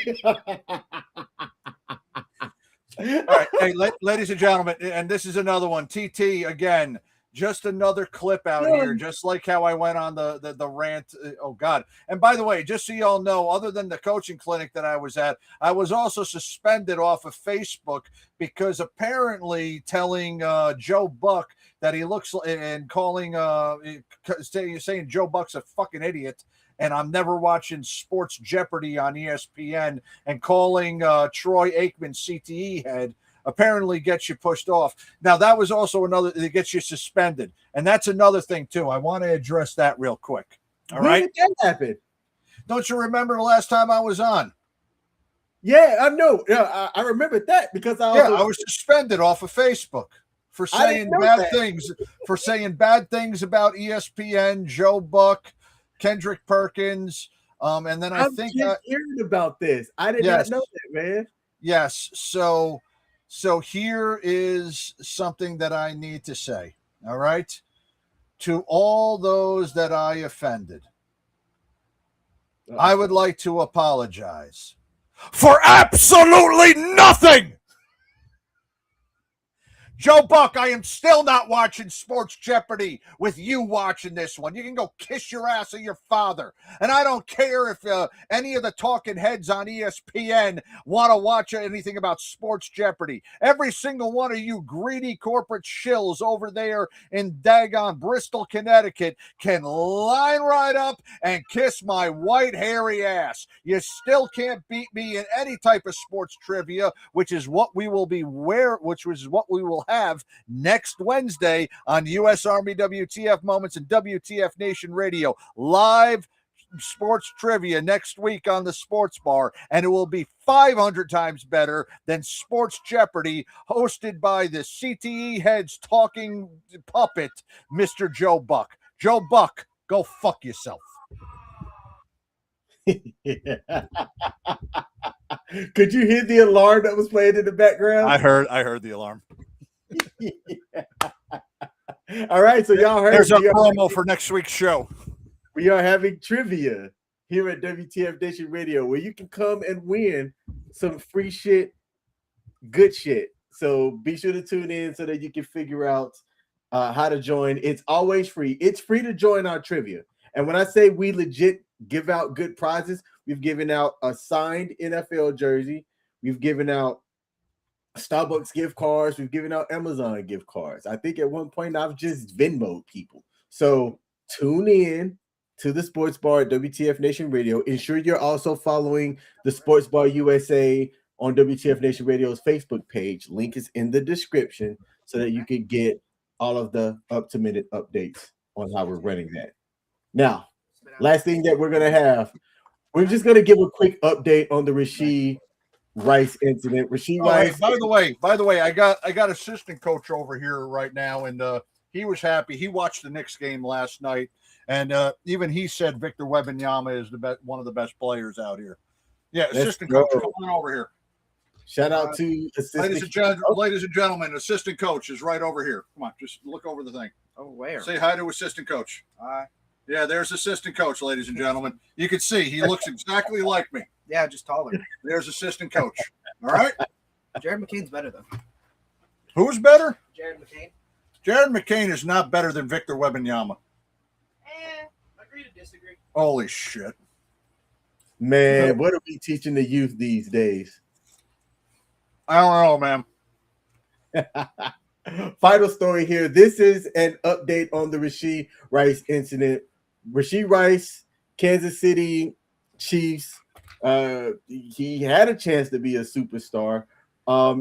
All right, hey, ladies and gentlemen, and this is another one. TT again, just another clip out here, just like how I went on the rant. Oh God! And by the way, just so you all know, other than the coaching clinic that I was at, I was also suspended off of Facebook because apparently telling Joe Buck that he looks and calling saying Joe Buck's a fucking idiot. And I'm never watching Sports Jeopardy on ESPN, and calling Troy Aikman CTE head apparently gets you pushed off. Now, that was also another that gets you suspended. And that's another thing, too. I want to address that real quick. All right? When did that happen? Don't you remember the last time I was on? Yeah, I know. Yeah, I remember that because I was suspended off of Facebook for saying bad things, about ESPN, Joe Buck, Kendrick Perkins, and then I think I heard about this. I did not know that, man. Yes, so here is something that I need to say. All right, to all those that I offended, I would like to apologize for absolutely nothing. Joe Buck, I am still not watching Sports Jeopardy with you watching this one. You can go kiss your ass of your father. And I don't care if any of the talking heads on ESPN want to watch anything about Sports Jeopardy. Every single one of you greedy corporate shills over there in daggone Bristol, Connecticut can line right up and kiss my white hairy ass. You still can't beat me in any type of sports trivia, which is what we will have next Wednesday on U.S. Army WTF Moments and WTF Nation Radio. Live sports trivia next week on the Sports Bar, and it will be 500 times better than Sports Jeopardy, hosted by the CTE heads talking puppet, Mr. Joe Buck. Joe Buck, go fuck yourself. Could you hear the alarm that was playing in the background? I heard the alarm. All right, so y'all heard. There's a promo for next week's show. We are having trivia here at WTF Nation Radio, where you can come and win some free shit, good shit. So be sure to tune in so that you can figure out how to join. It's always free. It's free to join our trivia. And when I say we legit give out good prizes, we've given out a signed NFL jersey. We've given out Starbucks gift cards. We've given out Amazon gift cards. I think at one point I've just Venmo'd people. So tune in to the Sports Bar at WTF Nation Radio. Ensure you're also following the Sports Bar USA on WTF Nation Radio's Facebook page. Link is in the description so that you can get all of the up-to-minute updates on how we're running that. Now, last thing that we're going to have, we're just going to give a quick update on the Rashee Rice incident. Rashee Rice. By the way, I got assistant coach over here right now, and he was happy. He watched the Knicks game last night, and even he said Victor Wembanyama is one of the best players out here. Yeah, assistant coach, come on over here. Shout out to assistant. Ladies and gentlemen, assistant coach is right over here. Come on, just look over the thing. Oh, where? Say hi to assistant coach. Hi. Yeah, there's assistant coach, ladies and gentlemen. You can see he looks exactly like me. Yeah, just taller. There's assistant coach. All right. Jared McCain's better, though. Who's better? Jared McCain. Jared McCain is not better than Victor Wembanyama. Agree to disagree. Holy shit. Man, what are we teaching the youth these days? I don't know, man. Final story here. This is an update on the Rashee Rice incident. Rashee Rice, Kansas City Chiefs. He had a chance to be a superstar.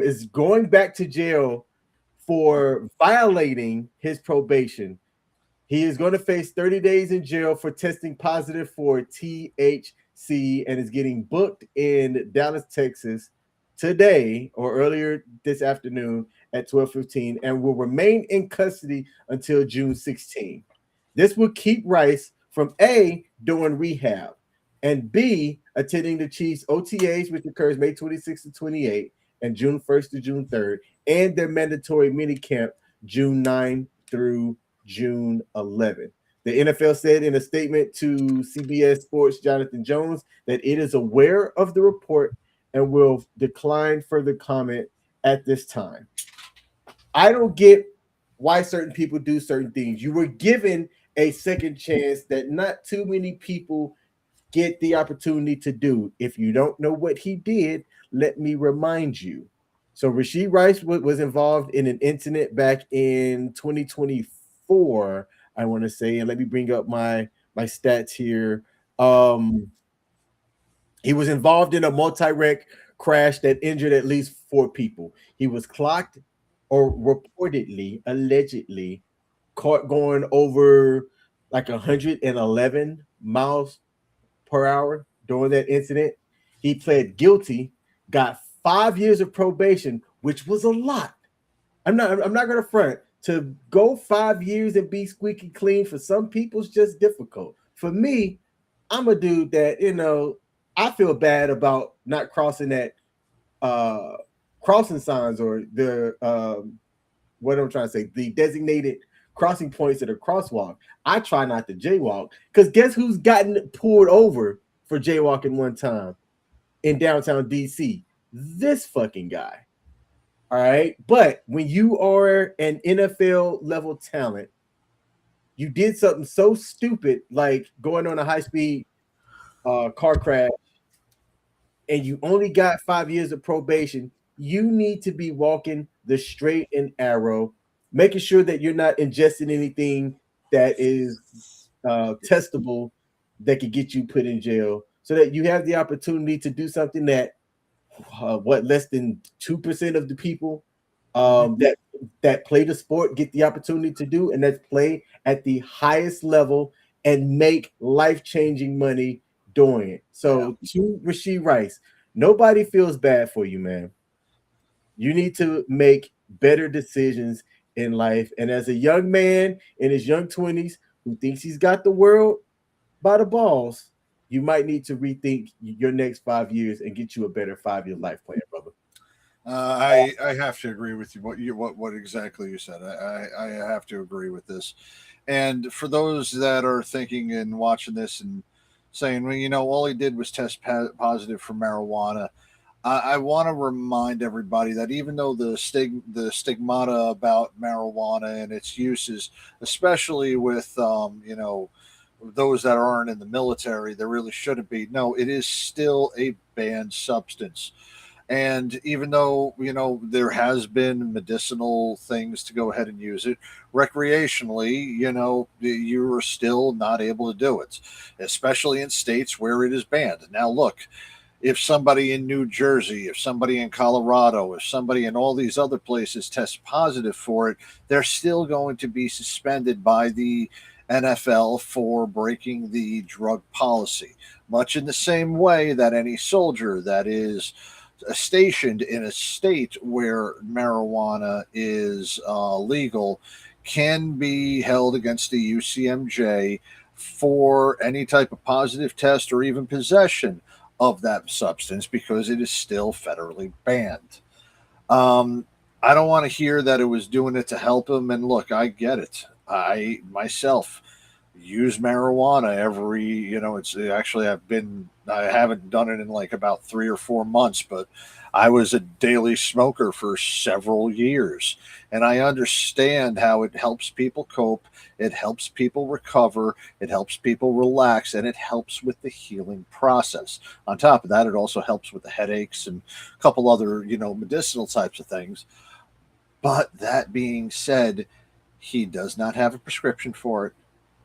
Is going back to jail for violating his probation. He is going to face 30 days in jail for testing positive for THC and is getting booked in Dallas, Texas today or earlier this afternoon at 12:15 and will remain in custody until June 16. This will keep Rice from A, doing rehab, and B, attending the Chiefs OTAs, which occurs May 26 to 28 and June 1st to June 3rd, and their mandatory minicamp June 9 through June 11. The NFL said in a statement to CBS Sports' Jonathan Jones that it is aware of the report and will decline further comment at this time. I don't get why certain people do certain things. You were given a second chance that not too many people get the opportunity to do. If you don't know what he did, let me remind you. So Rashee Rice was involved in an incident back in 2024, I want to say, and let me bring up my stats here. He was involved in a multi-wreck crash that injured at least 4 people. He was clocked or reportedly, allegedly, caught going over like 111 miles per hour during that incident. He pled guilty, got 5 years of probation, which was a lot. I'm not going to front. To go 5 years and be squeaky clean for some people is just difficult. For me, I'm a dude that, I feel bad about not crossing that crossing signs or the what I'm trying to say, the designated crossing points at a crosswalk. I try not to jaywalk because guess who's gotten pulled over for jaywalking one time in downtown DC? This fucking guy. All right. But when you are an NFL level talent, you did something so stupid like going on a high-speed car crash and you only got 5 years of probation, you need to be walking the straight and narrow, making sure that you're not ingesting anything that is testable that could get you put in jail so that you have the opportunity to do something that less than 2% of the people that play the sport get the opportunity to do, and that's play at the highest level and make life-changing money doing it. So to Rashee Rice, nobody feels bad for you, man. You need to make better decisions in life. And as a young man in his young 20s who thinks he's got the world by the balls, you might need to rethink your next 5 years and get you a better 5-year life plan, brother. I have to agree with you. What exactly you said. I have to agree with this. And for those that are thinking and watching this and saying, well, all he did was test positive for marijuana, I want to remind everybody that even though the stigmata about marijuana and its uses, especially with those that aren't in the military, there really shouldn't be. No, it is still a banned substance. And even though, there has been medicinal things to go ahead and use it recreationally, you are still not able to do it, especially in states where it is banned. Now, look, if somebody in New Jersey, if somebody in Colorado, if somebody in all these other places tests positive for it, they're still going to be suspended by the NFL for breaking the drug policy, much in the same way that any soldier that is stationed in a state where marijuana is legal can be held against the UCMJ for any type of positive test or even possession of that substance because it is still federally banned. I don't want to hear that it was doing it to help him. And look, I get it. I myself use marijuana every, it's actually I haven't done it in like about 3 or 4 months, but I was a daily smoker for several years. And I understand how it helps people cope. It helps people recover. It helps people relax, and it helps with the healing process. On top of that, it also helps with the headaches and a couple other, medicinal types of things. But that being said, he does not have a prescription for it.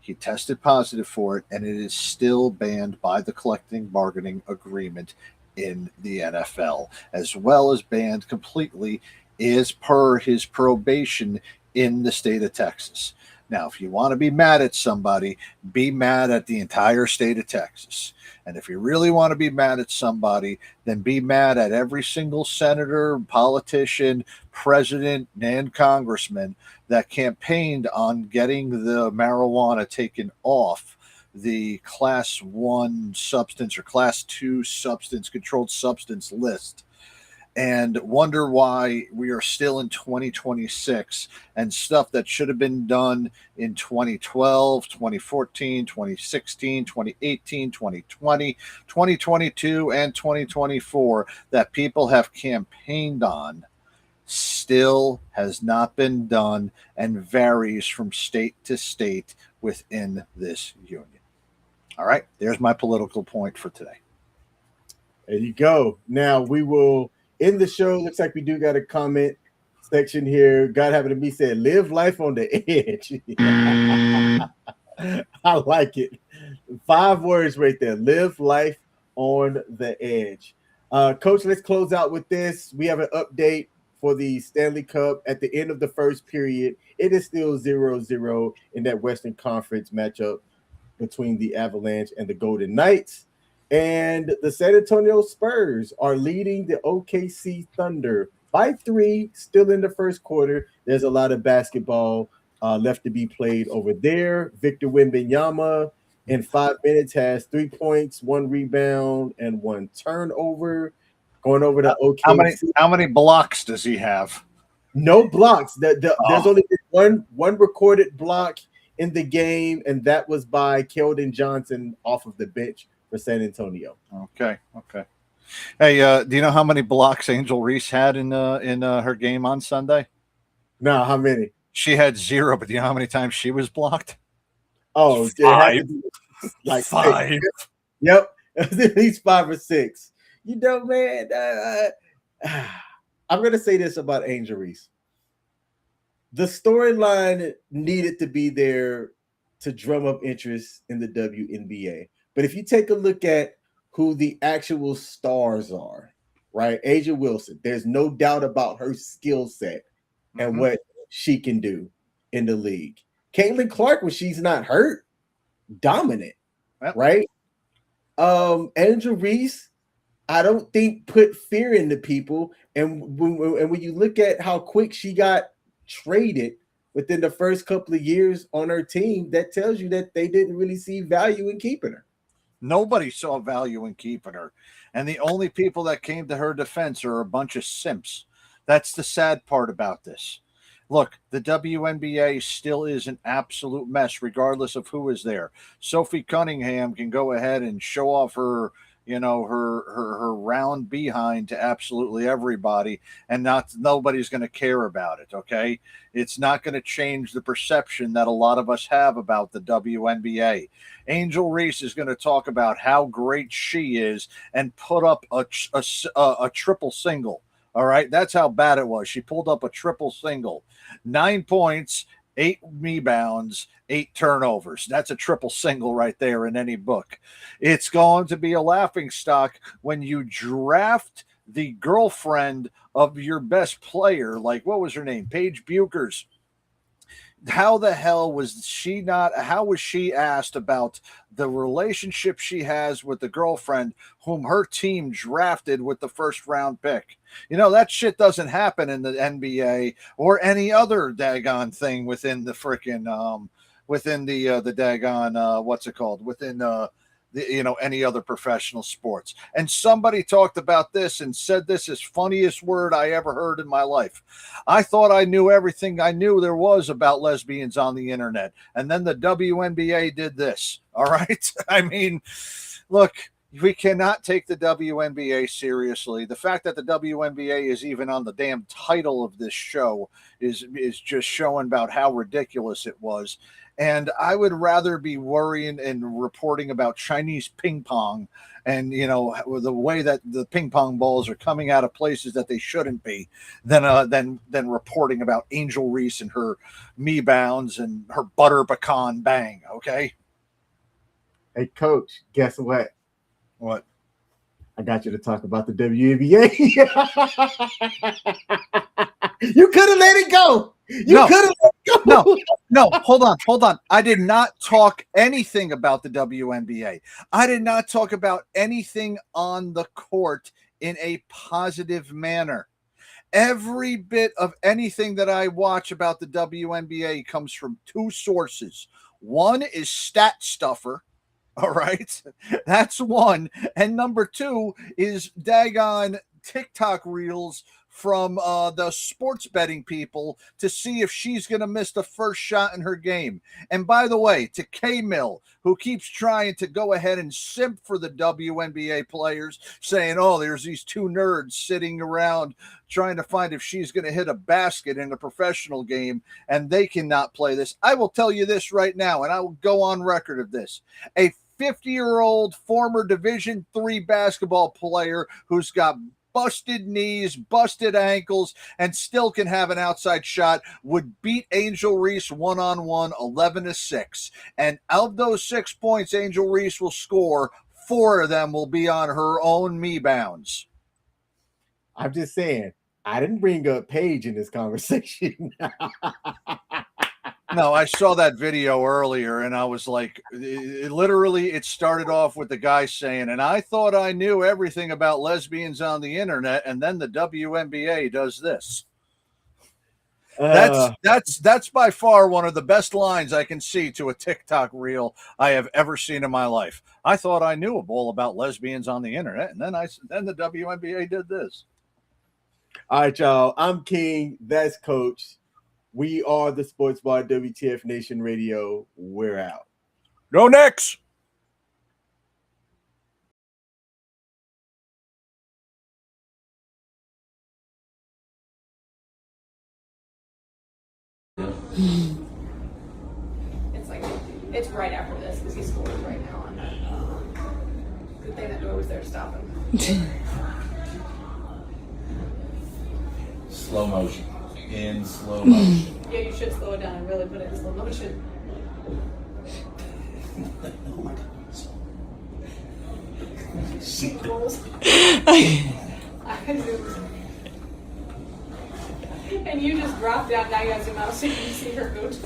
He tested positive for it, and it is still banned by the collective bargaining agreement in the NFL, as well as banned completely as per his probation in the state of Texas. Now, if you want to be mad at somebody, be mad at the entire state of Texas. And if you really want to be mad at somebody, then be mad at every single senator, politician, president, and congressman that campaigned on getting the marijuana taken off the class 1 substance or class 2 substance, controlled substance list, and wonder why we are still in 2026 and stuff that should have been done in 2012, 2014, 2016, 2018, 2020, 2022, and 2024 that people have campaigned on still has not been done and varies from state to state within this union. All right, there's my political point for today. There you go. Now we will end the show. Looks like we do got a comment section here. God having to be said, live life on the edge. I like it. 5 words right there. Live life on the edge. Coach, let's close out with this. We have an update for the Stanley Cup at the end of the first period. It is still 0-0 in that Western Conference matchup between the Avalanche and the Golden Knights. And the San Antonio Spurs are leading the OKC Thunder by 3, still in the first quarter. There's a lot of basketball left to be played over there. Victor Wembanyama in 5 minutes has 3 points, 1 rebound, and 1 turnover. Going over to OKC. How many blocks does he have? No blocks. There's only been one recorded block in the game, and that was by Keldon Johnson off of the bench for San Antonio. Okay. Hey, do you know how many blocks Angel Reese had in her game on Sunday? No, how many? She had 0, but do you know how many times she was blocked? Oh, 5. Like 5. 6. Yep, at least 5 or 6. Man, I'm going to say this about Angel Reese. The storyline needed to be there to drum up interest in the WNBA. But if you take a look at who the actual stars are, right? Asia Wilson, there's no doubt about her skill set and what she can do in the league. Caitlin Clark, when she's not hurt, dominant, right? Angel Reese, I don't think put fear into people. And when you look at how quick she got traded within the first couple of years on her team, that tells you that they didn't really see value in keeping her. Nobody saw value in keeping her. And the only people that came to her defense are a bunch of simps. That's the sad part about this. Look, the WNBA still is an absolute mess, regardless of who is there. Sophie Cunningham can go ahead and show off her round behind to absolutely everybody, and nobody's going to care about it. Okay, it's not going to change the perception that a lot of us have about the WNBA. Angel Reese is going to talk about how great she is and put up a triple single. All right, that's how bad it was. She pulled up a triple single, 9 points, 8 rebounds, 8 turnovers. That's a triple single right there in any book. It's going to be a laughingstock when you draft the girlfriend of your best player. Like, what was her name? Paige Buchers. How the hell was she not? How was she asked about the relationship she has with the girlfriend whom her team drafted with the first round pick? That shit doesn't happen in the NBA or any other daggone thing within the freaking within the daggone what's it called? Within any other professional sports. And somebody talked about this and said this is funniest word I ever heard in my life. I thought I knew everything I knew there was about lesbians on the internet. And then the WNBA did this. All right. I mean, look, we cannot take the WNBA seriously. The fact that the WNBA is even on the damn title of this show is just showing about how ridiculous it was. And I would rather be worrying and reporting about Chinese ping pong and, the way that the ping pong balls are coming out of places that they shouldn't be than reporting about Angel Reese and her me bounds and her butter pecan bang. Okay. Hey, Coach, guess what? What? I got you to talk about the WNBA. You could have let it go. You could have let it go. No, hold on. I did not talk anything about the WNBA. I did not talk about anything on the court in a positive manner. Every bit of anything that I watch about the WNBA comes from two sources. One is Stat Stuffer. All right. That's one. And number two is daggone TikTok reels from the sports betting people to see if she's going to miss the first shot in her game. And by the way, to K-Mill, who keeps trying to go ahead and simp for the WNBA players, saying, oh, there's these two nerds sitting around trying to find if she's going to hit a basket in a professional game, and they cannot play this. I will tell you this right now, and I will go on record of this. A 50-year-old former Division III basketball player who's got busted knees, busted ankles, and still can have an outside shot would beat Angel Reese one-on-one 11-6. And of those 6 points Angel Reese will score, 4 of them will be on her own me bounds. I'm just saying, I didn't bring up Paige in this conversation. No, I saw that video earlier, and I was like, it started off with the guy saying, and I thought I knew everything about lesbians on the internet, and then the WNBA does this. That's by far one of the best lines I can see to a TikTok reel I have ever seen in my life. I thought I knew all about lesbians on the internet, and then the WNBA did this. All right, y'all. I'm King. That's Coach. We are the Sports Bar, WTF Nation Radio. We're out. Go Knicks! It's right after this because he scores right now. Good thing that door was there to stop him. Slow motion. In slow motion. Yeah, you should slow it down and really put it in slow motion. Oh my God. Sheep goals. And you just dropped down. Now you got to zoom out so you can see her go to